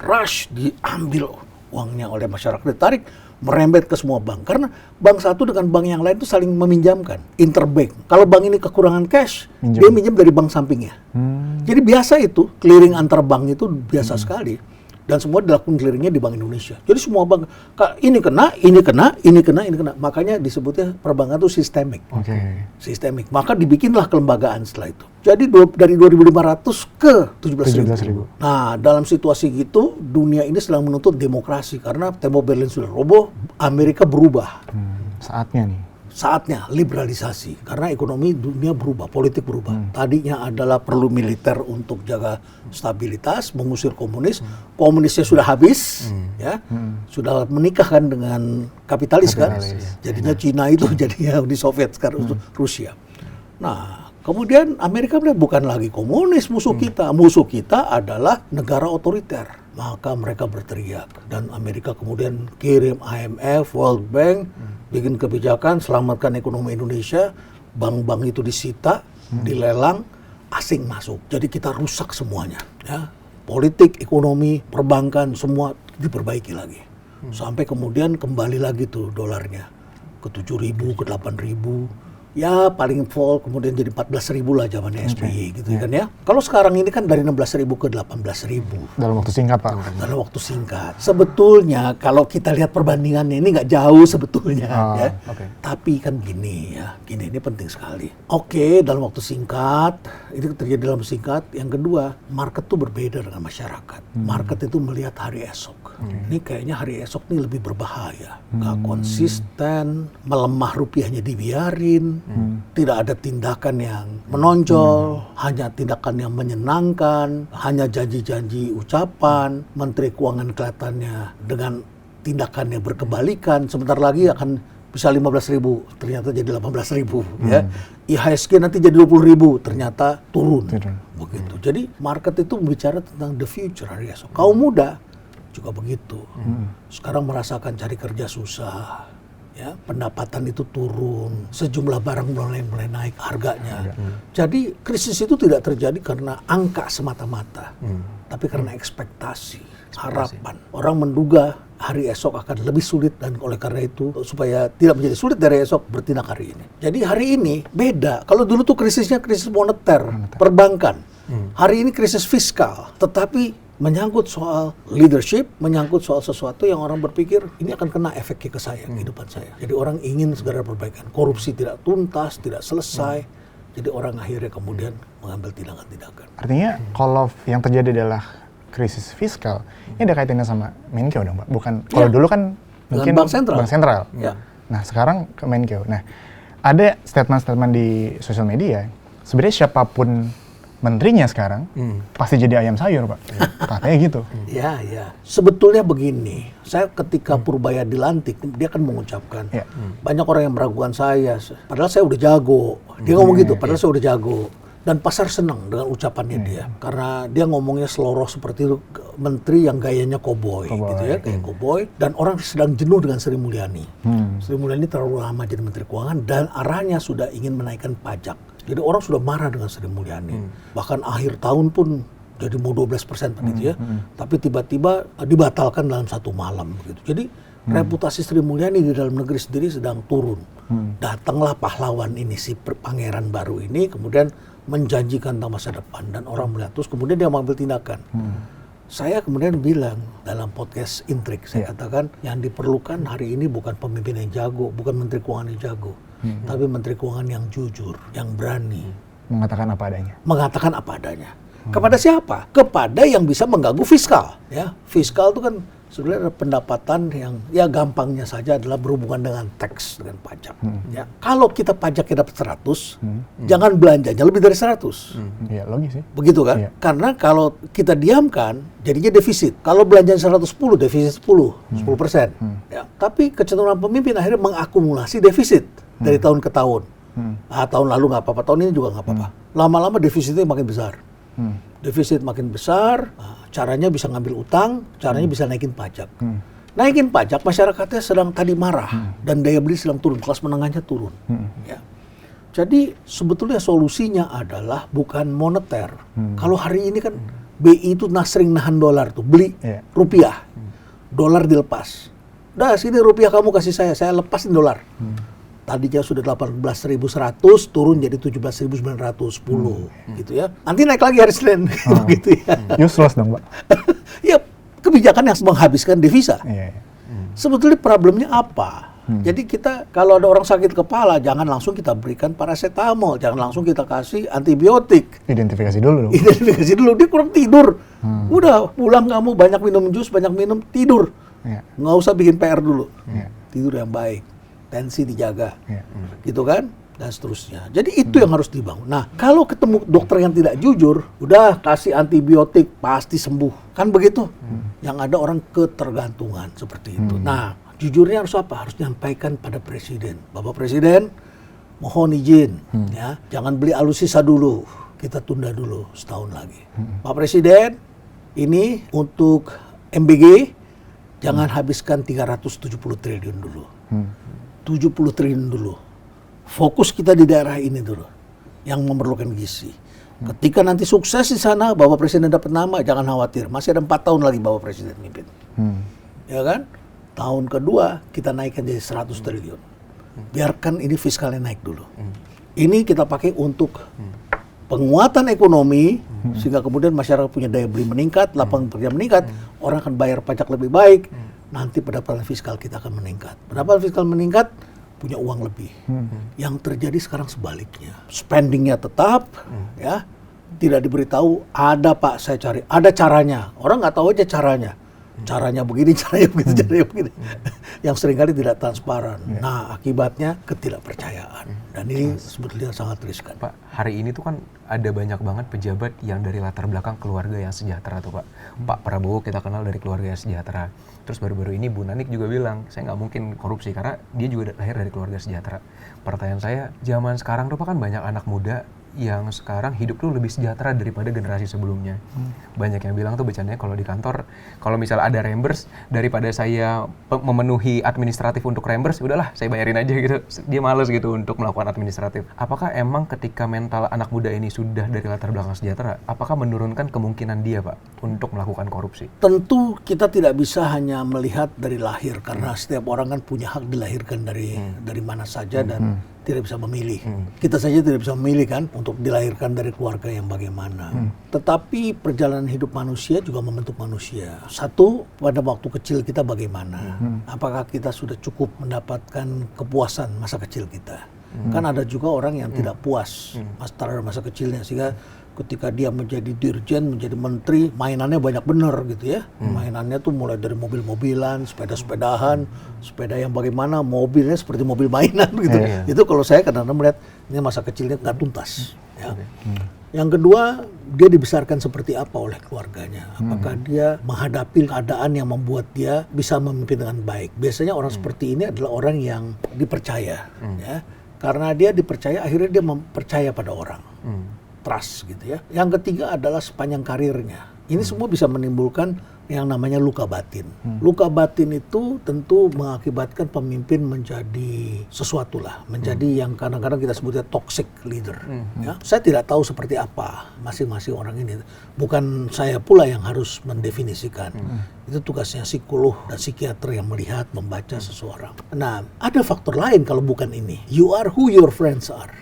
Rush diambil uangnya oleh masyarakat, ditarik, merembet ke semua bank. Karena bank satu dengan bank yang lain itu saling meminjamkan, interbank. Kalau bank ini kekurangan cash, dia minjem dari bank sampingnya. Jadi biasa itu, clearing antar bank itu biasa sekali. Dan semua dilakukan clearingnya di Bank Indonesia. Jadi semua bank, ini kena. Makanya disebutnya perbankan itu sistemik. Sistemik. Maka dibikinlah kelembagaan setelah itu. Jadi dari 2.500 ke 17.000. Nah, dalam situasi gitu, dunia ini sedang menuntut demokrasi. Karena tembok Berlin sudah roboh, Amerika berubah. Saatnya liberalisasi karena ekonomi dunia berubah, politik berubah. Tadinya adalah perlu militer untuk jaga stabilitas, mengusir komunis. Komunisnya sudah habis, ya, sudah menikahkan dengan kapitalis kan. Jadinya Cina itu jadinya Uni Soviet sekarang Rusia. Nah, kemudian Amerika bilang bukan lagi komunis musuh kita. Musuh kita adalah negara otoriter. Maka mereka berteriak dan Amerika kemudian kirim IMF, World Bank, bikin kebijakan selamatkan ekonomi Indonesia. Bank-bank itu disita, dilelang, asing masuk. Jadi kita rusak semuanya. Ya. Politik, ekonomi, perbankan semua diperbaiki lagi. Sampai kemudian kembali lagi tuh dolarnya ke 7.000, ke 8.000. Ya paling fall kemudian jadi 14.000 lah zamannya SBY gitu kan ya. Kalau sekarang ini kan dari 16.000 ke 18.000. Dalam waktu singkat Pak. Dalam waktu singkat. Sebetulnya kalau kita lihat perbandingannya ini nggak jauh sebetulnya ya. Tapi kan gini ya, ini penting sekali. Oke, dalam waktu singkat, itu terjadi dalam singkat. Yang kedua, market tuh berbeda dengan masyarakat. Market itu melihat hari esok. Ini kayaknya hari esok ini lebih berbahaya. Nggak konsisten, melemah rupiahnya dibiarin. Tidak ada tindakan yang menonjol, hanya tindakan yang menyenangkan, hanya janji-janji ucapan. Menteri Keuangan kelihatannya dengan tindakannya berkebalikan, sebentar lagi akan bisa 15.000, ternyata jadi 18.000 ya. IHSG nanti jadi 20.000, ternyata turun. Begitu. Jadi market itu bicara tentang the future hari esok. Kaum muda juga begitu. Sekarang merasakan cari kerja susah. Ya, pendapatan itu turun, sejumlah barang mulai naik harganya. Jadi krisis itu tidak terjadi karena angka semata-mata, tapi karena ekspektasi, harapan. Orang menduga hari esok akan lebih sulit dan oleh karena itu supaya tidak menjadi sulit dari esok bertindak hari ini. Jadi hari ini beda. Kalau dulu tuh krisisnya krisis moneter, perbankan. Hari ini krisis fiskal, tetapi menyangkut soal leadership, menyangkut soal sesuatu yang orang berpikir ini akan kena efeknya ke saya, kehidupan saya. Jadi orang ingin segera perbaikan. Korupsi tidak tuntas, tidak selesai. Jadi orang akhirnya kemudian mengambil tindakan-tindakan. Artinya kalau yang terjadi adalah krisis fiskal, ini ada kaitannya sama Menkeu dong, Pak? Bukan, kalau dulu kan mungkin Bank Sentral. Bank Sentral. Ya. Nah, sekarang ke Menkeu. Nah, ada statement-statement di sosial media, sebenarnya siapapun menterinya sekarang pasti jadi ayam sayur, Pak. Katanya gitu. Ya, ya. Sebetulnya begini, saya ketika Purbaya dilantik, dia kan mengucapkan, banyak orang yang meragukan saya, padahal saya udah jago. Dia ngomong gitu, padahal saya udah jago. Dan pasar senang dengan ucapannya dia, karena dia ngomongnya seloroh seperti itu, menteri yang gayanya koboi, gitu ya, kayak koboi. Dan orang sedang jenuh dengan Sri Mulyani. Sri Mulyani terlalu lama jadi Menteri Keuangan dan arahnya sudah ingin menaikkan pajak. Jadi orang sudah marah dengan Sri Mulyani. Bahkan akhir tahun pun jadi mau 12% begitu ya. Tapi tiba-tiba dibatalkan dalam satu malam begitu. Jadi reputasi Sri Mulyani di dalam negeri sendiri sedang turun. Datanglah pahlawan ini, si pangeran baru ini, kemudian menjanjikan tentang masa depan. Dan orang melihat, terus kemudian dia mengambil tindakan. Saya kemudian bilang dalam podcast Intrik, saya katakan yang diperlukan hari ini bukan pemimpin yang jago, bukan Menteri Keuangan yang jago. Tapi Menteri Keuangan yang jujur, yang berani. Mengatakan apa adanya. Mengatakan apa adanya. Kepada siapa? Kepada yang bisa mengganggu fiskal. Ya, fiskal itu kan sebenarnya ada pendapatan yang ya gampangnya saja adalah berhubungan dengan tax, dengan pajak. Ya, kalau kita pajaknya dapat 100, jangan belanjanya lebih dari 100. Iya, logis sih. Begitu kan? Iya. Karena kalau kita diamkan, jadinya defisit. Kalau belanjanya 110, defisit 10%. Ya. Tapi kecenderungan pemimpin akhirnya mengakumulasi defisit dari tahun ke tahun. Tahun lalu nggak apa-apa, tahun ini juga nggak apa-apa. Lama-lama defisitnya makin besar. Defisit makin besar, caranya bisa ngambil utang, caranya bisa naikin pajak. Naikin pajak, masyarakatnya sedang tadi marah, dan daya beli sedang turun, kelas menengahnya turun. Ya. Jadi sebetulnya solusinya adalah bukan moneter. Kalau hari ini kan BI itu sering nahan dolar tuh, beli rupiah, dolar dilepas. Dah sini rupiah kamu kasih saya lepasin dolar. Tadinya sudah 18.100 turun jadi 17.910 gitu ya. Nanti naik lagi hari Senin gitu ya. Useless dong, Pak. Ya kebijakan yang menghabiskan devisa. Iya. Sebetulnya problemnya apa? Jadi kita kalau ada orang sakit kepala jangan langsung kita berikan paracetamol, jangan langsung kita kasih antibiotik. Identifikasi dulu dong. Identifikasi dulu, dia kurang tidur. Udah pulang kamu banyak minum jus, banyak minum, tidur. Nggak usah bikin PR dulu. Tidur yang baik. Tensi dijaga, gitu kan, dan seterusnya. Jadi itu yang harus dibangun. Nah, kalau ketemu dokter yang tidak jujur, udah kasih antibiotik pasti sembuh, kan begitu? Yang ada orang ketergantungan seperti itu. Nah, jujurnya harus apa? Harus nyampaikan pada presiden, Bapak Presiden, mohon izin, ya, jangan beli alutsista dulu, kita tunda dulu setahun lagi. Pak Presiden, ini untuk MBG jangan habiskan 370 triliun dulu. 70 triliun dulu. Fokus kita di daerah ini dulu yang memerlukan gizi. Ketika nanti sukses di sana, Bapak Presiden dapat nama, jangan khawatir. Masih ada 4 tahun lagi Bapak Presiden mimpin. Ya kan? Tahun kedua kita naikkan jadi 100 triliun. Biarkan ini fiskalnya naik dulu. Ini kita pakai untuk penguatan ekonomi, sehingga kemudian masyarakat punya daya beli meningkat, lapangan kerja meningkat, orang akan bayar pajak lebih baik, nanti pendapatan fiskal kita akan meningkat. Pendapatan fiskal meningkat, punya uang lebih. Yang terjadi sekarang sebaliknya. Spendingnya tetap, ya, tidak diberitahu, ada Pak saya cari, ada caranya. Orang nggak tahu aja caranya. Caranya begini, caranya begitu, caranya begini. Yang seringkali tidak transparan. Nah, akibatnya ketidakpercayaan. Dan ini sebetulnya sangat riskan. Pak, hari ini tuh kan ada banyak banget pejabat yang dari latar belakang keluarga yang sejahtera tuh Pak. Pak Prabowo kita kenal dari keluarga yang sejahtera. Terus baru-baru ini Bu Nanik juga bilang, saya nggak mungkin korupsi karena dia juga lahir dari keluarga sejahtera. Pertanyaan saya, zaman sekarang tuh Pak kan banyak anak muda yang sekarang hidup tuh lebih sejahtera daripada generasi sebelumnya. Banyak yang bilang tuh bercandanya kalau di kantor, kalau misalnya ada reimburse, daripada saya memenuhi administratif untuk reimburse, udahlah saya bayarin aja gitu. Dia males gitu untuk melakukan administratif. Apakah emang ketika mental anak muda ini sudah dari latar belakang sejahtera, apakah menurunkan kemungkinan dia Pak untuk melakukan korupsi? Tentu kita tidak bisa hanya melihat dari lahir, karena setiap orang kan punya hak dilahirkan dari mana saja dan tidak bisa memilih. Kita saja tidak bisa memilih kan untuk dilahirkan dari keluarga yang bagaimana. Tetapi perjalanan hidup manusia juga membentuk manusia. Satu, pada waktu kecil kita bagaimana? Apakah kita sudah cukup mendapatkan kepuasan masa kecil kita? Kan ada juga orang yang tidak puas terhadap masa kecilnya, sehingga ketika dia menjadi dirjen, menjadi menteri, mainannya banyak bener gitu ya. Mainannya tuh mulai dari mobil-mobilan, sepeda-sepedahan, sepeda yang bagaimana, mobilnya seperti mobil mainan gitu. Itu kalau saya kadang-kadang melihat ini masa kecilnya nggak tuntas. Ya. Yang kedua, dia dibesarkan seperti apa oleh keluarganya. Apakah dia menghadapi keadaan yang membuat dia bisa memimpin dengan baik. Biasanya orang seperti ini adalah orang yang dipercaya. Ya. Karena dia dipercaya, akhirnya dia mempercaya pada orang. Trust gitu ya. Yang ketiga adalah sepanjang karirnya. Ini semua bisa menimbulkan yang namanya luka batin. Luka batin itu tentu mengakibatkan pemimpin menjadi sesuatu lah, menjadi yang kadang-kadang kita sebutnya toxic leader. Ya. Saya tidak tahu seperti apa masing-masing orang ini. Bukan saya pula yang harus mendefinisikan. Itu tugasnya psikolog dan psikiater yang melihat, membaca seseorang. Nah, ada faktor lain kalau bukan ini. You are who your friends are.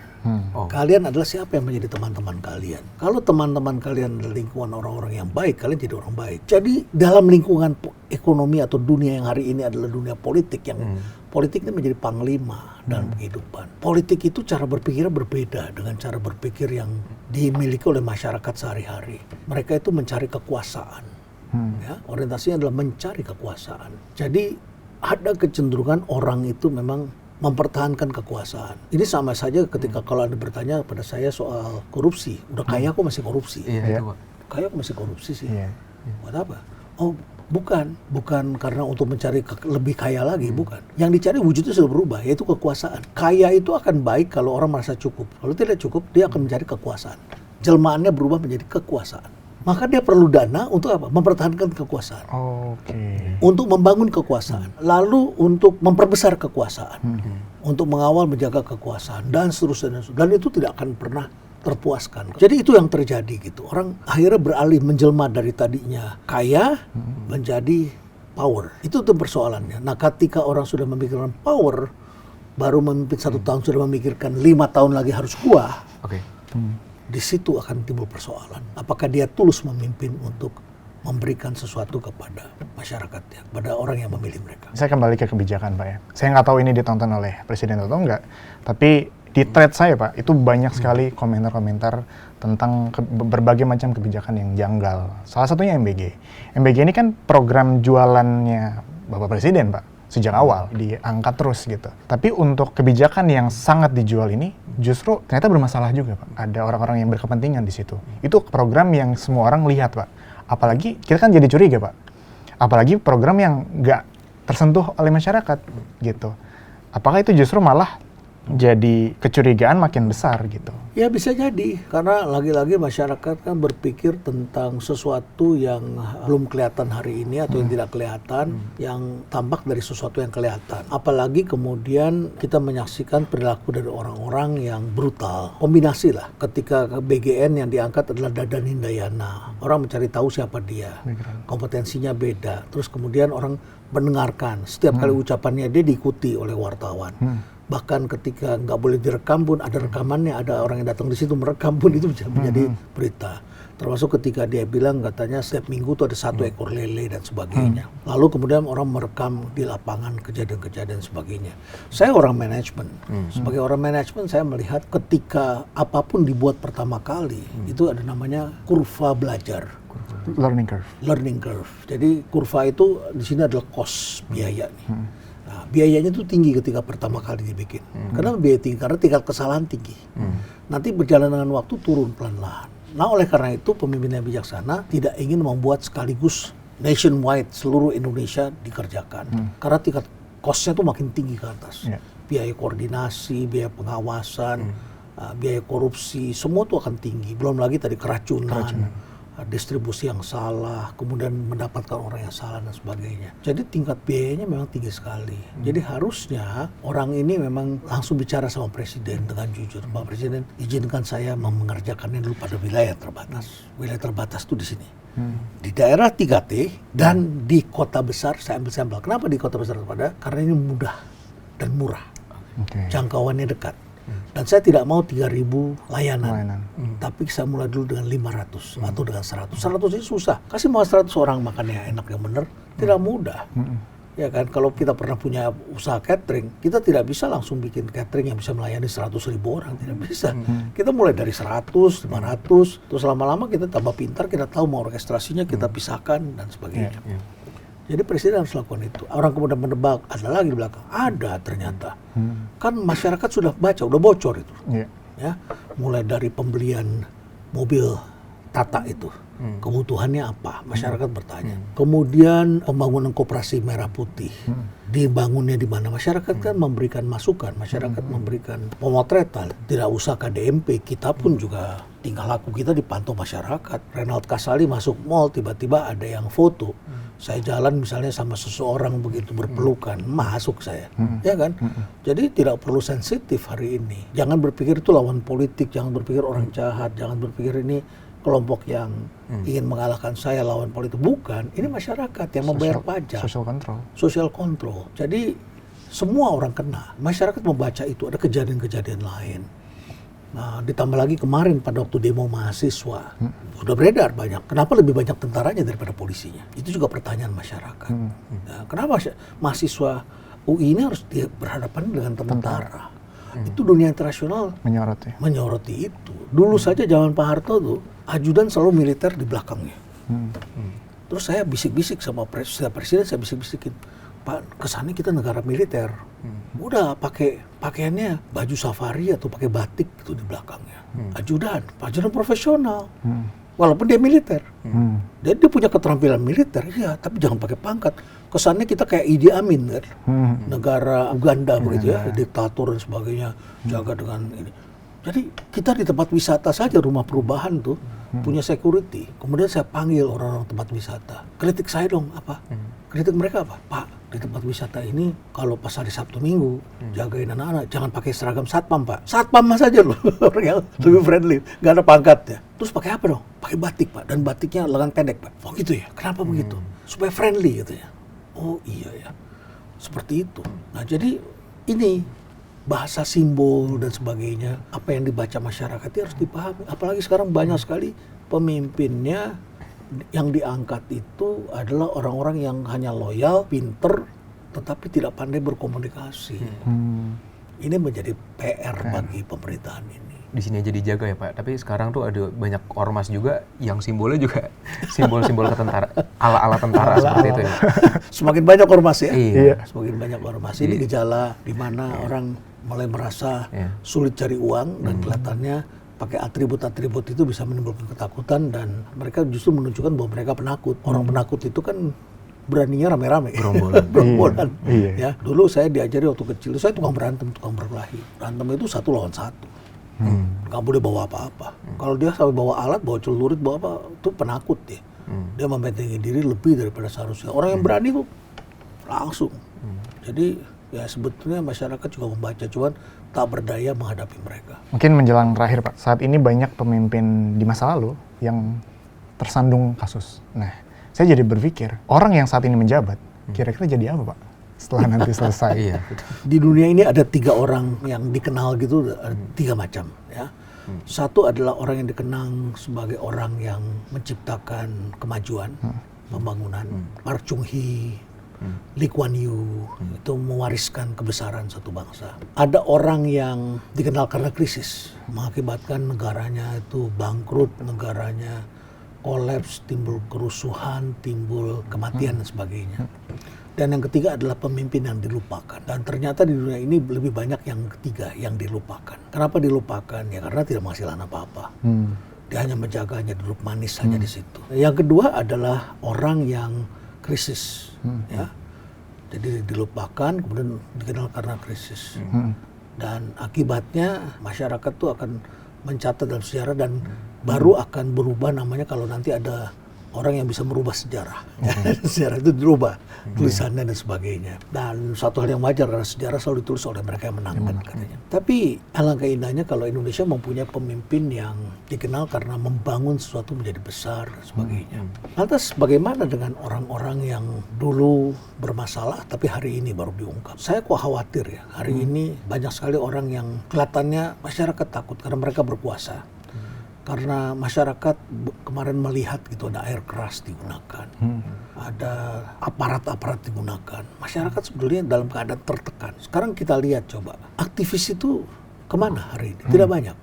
Kalian adalah siapa yang menjadi teman-teman kalian. Kalau teman-teman kalian adalah lingkungan orang-orang yang baik, kalian jadi orang baik. Jadi dalam lingkungan ekonomi atau dunia yang hari ini adalah dunia politik, yang politik ini menjadi panglima dalam kehidupan. Politik itu cara berpikirnya berbeda dengan cara berpikir yang dimiliki oleh masyarakat sehari-hari. Mereka itu mencari kekuasaan. Ya, orientasinya adalah mencari kekuasaan. Jadi ada kecenderungan orang itu memang mempertahankan kekuasaan. Ini sama saja ketika kalau Anda bertanya pada saya soal korupsi. Udah kaya kok masih korupsi? Iya, itu Pak. Kaya kok masih korupsi sih? Buat apa? Oh, bukan karena untuk mencari lebih kaya lagi, bukan. Yang dicari wujudnya sudah berubah, yaitu kekuasaan. Kaya itu akan baik kalau orang merasa cukup. Kalau tidak cukup, dia akan mencari kekuasaan. Jelmaannya berubah menjadi kekuasaan. Maka dia perlu dana untuk apa? Mempertahankan kekuasaan. Untuk membangun kekuasaan. Lalu untuk memperbesar kekuasaan. Untuk mengawal, menjaga kekuasaan. Dan seterusnya. Dan itu tidak akan pernah terpuaskan. Jadi itu yang terjadi gitu. Orang akhirnya beralih menjelma dari tadinya kaya menjadi power. Itu tuh persoalannya. Nah, ketika orang sudah memikirkan power, baru memimpin 1 tahun sudah memikirkan 5 tahun lagi harus kuah. Di situ akan timbul persoalan. Apakah dia tulus memimpin untuk memberikan sesuatu kepada masyarakatnya, kepada orang yang memilih mereka. Saya kembali ke kebijakan, Pak ya. Saya nggak tahu ini ditonton oleh Presiden atau enggak, tapi di thread saya, Pak, itu banyak sekali komentar-komentar tentang berbagai macam kebijakan yang janggal. Salah satunya MBG. MBG ini kan program jualannya Bapak Presiden, Pak. Sejak awal diangkat terus gitu. Tapi untuk kebijakan yang sangat dijual ini justru ternyata bermasalah juga, Pak. Ada orang-orang yang berkepentingan di situ. Itu program yang semua orang lihat, Pak. Apalagi kita kan jadi curiga, Pak. Apalagi program yang nggak tersentuh oleh masyarakat gitu. Apakah itu justru malah jadi kecurigaan makin besar gitu? Ya bisa jadi, karena lagi-lagi masyarakat kan berpikir tentang sesuatu yang belum kelihatan hari ini atau yang tidak kelihatan, yang tampak dari sesuatu yang kelihatan. Apalagi kemudian kita menyaksikan perilaku dari orang-orang yang brutal. Kombinasi lah, ketika BGN yang diangkat adalah Dadan Hindayana. Orang mencari tahu siapa dia, kompetensinya beda. Terus kemudian orang mendengarkan, setiap kali ucapannya dia diikuti oleh wartawan. Bahkan ketika nggak boleh direkam pun ada rekamannya, ada orang yang datang di situ merekam pun itu bisa menjadi berita. Termasuk ketika dia bilang katanya setiap minggu tuh ada 1 ekor lele dan sebagainya. Lalu kemudian orang merekam di lapangan kejadian-kejadian sebagainya. Saya orang manajemen. Sebagai orang manajemen saya melihat ketika apapun dibuat pertama kali itu ada namanya kurva belajar. Learning curve. Learning curve. Jadi kurva itu di sini adalah cost biaya nih. Nah, biayanya itu tinggi ketika pertama kali dibikin. Kenapa biaya tinggi? Karena tingkat kesalahan tinggi. Nanti berjalan dengan waktu turun pelan-pelan. Nah, oleh karena itu pemimpin yang bijaksana tidak ingin membuat sekaligus nationwide seluruh Indonesia dikerjakan. Karena tingkat cost-nya tuh makin tinggi ke atas. Biaya koordinasi, biaya pengawasan, biaya korupsi, semua tuh akan tinggi. Belum lagi tadi keracunan, distribusi yang salah, kemudian mendapatkan orang yang salah dan sebagainya. Jadi tingkat biayanya memang tinggi sekali. Jadi harusnya orang ini memang langsung bicara sama Presiden dengan jujur. Pak Presiden, izinkan saya mengerjakannya dulu pada wilayah terbatas. Wilayah terbatas tuh di sini. Di daerah 3T dan di kota besar saya ambil sampel. Kenapa di kota besar terbatas? Karena ini mudah dan murah. Jangkauannya dekat. Dan saya tidak mau 3.000 layanan. Tapi saya mulai dulu dengan 500 atau dengan 100. 100 ini susah. Kasih mau 100 orang makannya enak yang benar, tidak mudah. Ya kan, kalau kita pernah punya usaha catering, kita tidak bisa langsung bikin catering yang bisa melayani 100.000 orang, tidak bisa. Kita mulai dari 100, 500, terus lama-lama kita tambah pintar, kita tahu mau orkestrasinya, kita pisahkan dan sebagainya. Jadi Presiden harus lakukan itu. Orang kemudian menebak, ada lagi di belakang. Ada ternyata. Kan masyarakat sudah baca, udah bocor itu. Ya, mulai dari pembelian mobil Tata itu. Kebutuhannya apa? Masyarakat bertanya. Kemudian pembangunan koperasi merah putih. Dibangunnya di mana? Masyarakat kan memberikan masukan. Masyarakat memberikan pemotretan. Tidak usah KDMP, kita pun juga tingkah laku kita dipantau masyarakat. Renald Kasali masuk mall, tiba-tiba ada yang foto. Saya jalan misalnya sama seseorang begitu berpelukan, masuk saya, ya kan? Jadi tidak perlu sensitif hari ini. Jangan berpikir itu lawan politik, jangan berpikir orang jahat, jangan berpikir ini kelompok yang ingin mengalahkan saya lawan politik. Bukan, ini masyarakat yang membayar pajak. Social control. Social control. Jadi semua orang kena. Masyarakat membaca itu, ada kejadian-kejadian lain. Nah, ditambah lagi kemarin pada waktu demo mahasiswa, sudah beredar banyak. Kenapa lebih banyak tentaranya daripada polisinya? Itu juga pertanyaan masyarakat. Nah, kenapa mahasiswa UI ini harus berhadapan dengan tentara? Itu dunia internasional menyoroti itu. Dulu saja zaman Pak Harto tuh, ajudan selalu militer di belakangnya. Terus saya bisik-bisik sama presiden, saya bisik-bisikin, Pak, kesannya kita negara militer. Udah pakaiannya baju safari atau pakai batik gitu di belakangnya. Ajudan profesional. Walaupun dia militer. Dia punya keterampilan militer, iya, tapi jangan pakai pangkat. Kesannya kita kayak Idi Amin kan. Negara Uganda begitu ya, diktator dan sebagainya, jaga dengan ini. Jadi kita di tempat wisata saja, rumah perubahan tuh punya security. Kemudian saya panggil orang-orang tempat wisata. Kritik saya dong, apa? Kritik mereka apa? Pak, di tempat wisata ini kalau pas hari Sabtu Minggu jagain anak-anak, jangan pakai seragam satpam, Pak. Satpam saja loh, orang yang lebih friendly, nggak ada pangkatnya. Terus pakai apa dong? Pakai batik, Pak, dan batiknya lengan pendek, Pak. Oh gitu ya? Kenapa begitu? Supaya friendly gitu ya. Oh iya ya, seperti itu. Nah jadi ini bahasa simbol dan sebagainya, apa yang dibaca masyarakat itu harus dipahami. Apalagi sekarang banyak sekali pemimpinnya yang diangkat itu adalah orang-orang yang hanya loyal, pinter, tetapi tidak pandai berkomunikasi. Ini menjadi PR bagi pemerintahan ini. Di sini aja dijaga ya Pak, tapi sekarang tuh ada banyak ormas juga yang simbolnya juga simbol-simbol ketentara, ala-ala tentara seperti itu ya. Semakin banyak ormas ya. Iya. Semakin banyak ormas. Ini gejala di mana orang mulai merasa sulit cari uang dan kelihatannya pakai atribut-atribut itu bisa menimbulkan ketakutan dan mereka justru menunjukkan bahwa mereka penakut. Orang penakut itu kan beraninya rame-rame. Gerombolan. Ya, dulu saya diajari waktu kecil, saya tukang berantem, tukang berkelahi. Berantem itu 1 lawan 1. Nggak boleh bawa apa-apa. Kalau dia sampai bawa alat, bawa celurit, bawa apa, itu penakut dia. Dia membentengi diri lebih daripada seharusnya. Orang yang berani tuh langsung. Jadi ya sebetulnya masyarakat juga membaca, cuman tak berdaya menghadapi mereka. Mungkin menjelang terakhir Pak, saat ini banyak pemimpin di masa lalu yang tersandung kasus. Nah, saya jadi berpikir, orang yang saat ini menjabat, kira-kira jadi apa Pak setelah nanti selesai? Di dunia ini ada 3 orang yang dikenal gitu, ada 3 macam ya. Satu adalah orang yang dikenang sebagai orang yang menciptakan kemajuan, pembangunan. Park Chung-hee, Lee Kuan Yew, itu mewariskan kebesaran satu bangsa. Ada orang yang dikenal karena krisis, mengakibatkan negaranya itu bangkrut, negaranya kolaps, timbul kerusuhan, timbul kematian dan sebagainya. Dan yang ketiga adalah pemimpin yang dilupakan. Dan ternyata di dunia ini lebih banyak yang ketiga yang dilupakan. Kenapa dilupakan? Ya karena tidak menghasilkan apa-apa. Dia hanya menjaganya duduk manis saja di situ. Yang kedua adalah orang yang krisis, ya. Jadi dilupakan, kemudian dikenal karena krisis. Dan akibatnya masyarakat itu akan mencatat dalam sejarah dan baru akan berubah namanya kalau nanti ada orang yang bisa merubah sejarah. Sejarah itu dirubah, tulisannya dan sebagainya. Dan satu hal yang wajar karena sejarah selalu ditulis oleh mereka yang menang katanya. Tapi alangkah indahnya kalau Indonesia mempunyai pemimpin yang dikenal karena membangun sesuatu menjadi besar dan sebagainya. Lantas bagaimana dengan orang-orang yang dulu bermasalah tapi hari ini baru diungkap? Saya kok khawatir ya, hari ini banyak sekali orang yang kelihatannya masyarakat takut karena mereka berkuasa. Karena masyarakat kemarin melihat gitu ada air keras digunakan, ada aparat-aparat digunakan. Masyarakat sebetulnya dalam keadaan tertekan. Sekarang kita lihat coba, aktivis itu kemana hari ini? Tidak banyak.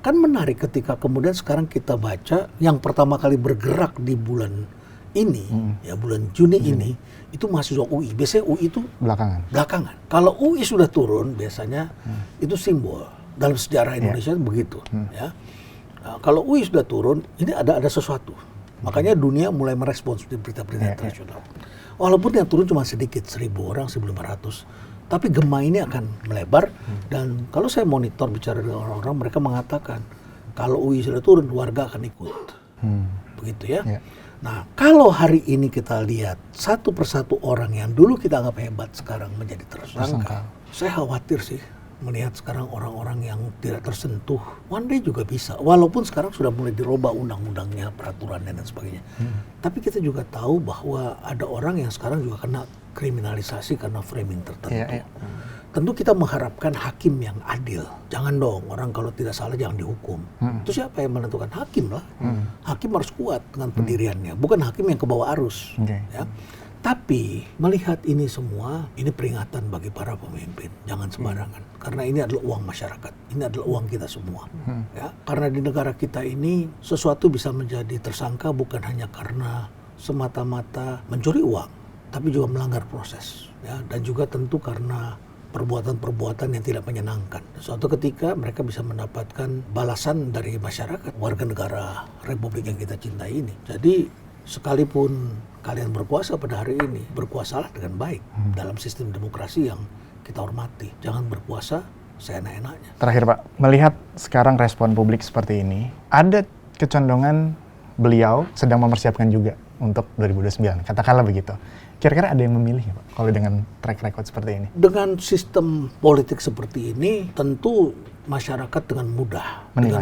Kan menarik ketika kemudian sekarang kita baca yang pertama kali bergerak di bulan ini, ya bulan Juni ini, itu mahasiswa UI. Biasanya UI itu belakangan. Kalau UI sudah turun, biasanya itu simbol. Dalam sejarah Indonesia begitu, ya. Nah, kalau UI sudah turun, ini ada sesuatu. Makanya dunia mulai merespons di berita-berita internasional. Walaupun yang turun cuma sedikit, 1.000 orang, 1.500. Tapi gema ini akan melebar. Dan kalau saya monitor bicara dengan orang-orang, mereka mengatakan, kalau UI sudah turun, warga akan ikut. Begitu ya. Nah, kalau hari ini kita lihat, satu persatu orang yang dulu kita anggap hebat, sekarang menjadi tersangka. Saya khawatir sih. Melihat sekarang orang-orang yang tidak tersentuh, one day juga bisa. Walaupun sekarang sudah mulai dirubah undang-undangnya, peraturannya dan sebagainya. Tapi kita juga tahu bahwa ada orang yang sekarang juga kena kriminalisasi karena framing tertentu. Tentu kita mengharapkan hakim yang adil. Jangan dong orang kalau tidak salah jangan dihukum. Itu siapa yang menentukan? Hakim lah. Hakim harus kuat dengan pendiriannya, bukan hakim yang kebawa arus. Ya. Tapi melihat ini semua, ini peringatan bagi para pemimpin. Jangan sembarangan. Karena ini adalah uang masyarakat. Ini adalah uang kita semua. Ya, karena di negara kita ini, sesuatu bisa menjadi tersangka bukan hanya karena semata-mata mencuri uang, tapi juga melanggar proses. Ya, dan juga tentu karena perbuatan-perbuatan yang tidak menyenangkan. Suatu ketika mereka bisa mendapatkan balasan dari masyarakat, warga negara Republik yang kita cintai ini. Jadi, sekalipun kalian berkuasa pada hari ini, berkuasalah dengan baik dalam sistem demokrasi yang kita hormati. Jangan berkuasa seenak-enaknya. Terakhir Pak, melihat sekarang respon publik seperti ini, ada kecondongan beliau sedang mempersiapkan juga untuk 2029, katakanlah begitu. Kira-kira ada yang memilih ya Pak, kalau dengan track record seperti ini? Dengan sistem politik seperti ini, tentu masyarakat dengan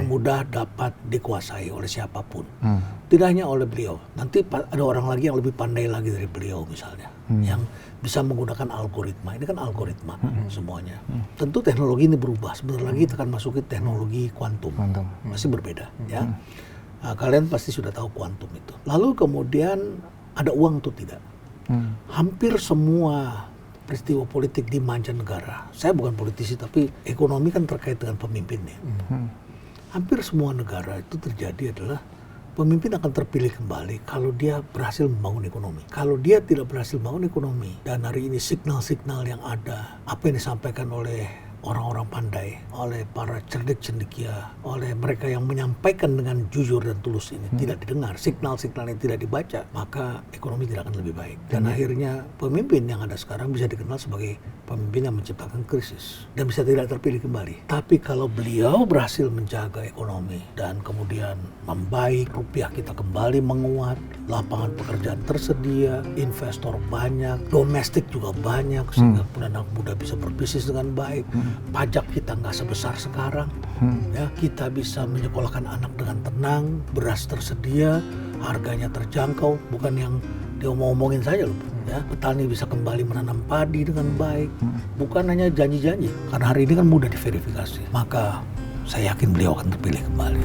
mudah dapat dikuasai oleh siapapun. Tidak hanya oleh beliau. Nanti ada orang lagi yang lebih pandai lagi dari beliau misalnya, yang bisa menggunakan algoritma. Ini kan algoritma semuanya. Tentu teknologi ini berubah. Sebentar lagi kita akan masukin teknologi kuantum. Masih berbeda, ya. Nah, kalian pasti sudah tahu kuantum itu. Lalu kemudian ada uang atau tidak? Hampir semua peristiwa politik di mancanegara, saya bukan politisi tapi ekonomi kan terkait dengan pemimpinnya. Hampir semua negara itu terjadi adalah pemimpin akan terpilih kembali kalau dia berhasil membangun ekonomi. Kalau dia tidak berhasil membangun ekonomi, dan hari ini signal-signal yang ada, apa yang disampaikan oleh orang-orang pandai, oleh para cerdik cendekia, oleh mereka yang menyampaikan dengan jujur dan tulus ini tidak didengar, signal-signal yang tidak dibaca, maka ekonomi tidak akan lebih baik. Dan akhirnya pemimpin yang ada sekarang bisa dikenal sebagai pemimpin yang menciptakan krisis dan bisa tidak terpilih kembali. Tapi kalau beliau berhasil menjaga ekonomi dan kemudian membaik, rupiah kita kembali menguat, lapangan pekerjaan tersedia, investor banyak, domestik juga banyak, sehingga anak muda bisa berbisnis dengan baik. Pajak kita nggak sebesar sekarang, ya, kita bisa menyekolahkan anak dengan tenang, beras tersedia, harganya terjangkau, bukan yang dia ngomongin saja loh, ya. Petani bisa kembali menanam padi dengan baik, bukan hanya janji-janji, karena hari ini kan mudah diverifikasi. Maka saya yakin beliau akan terpilih kembali.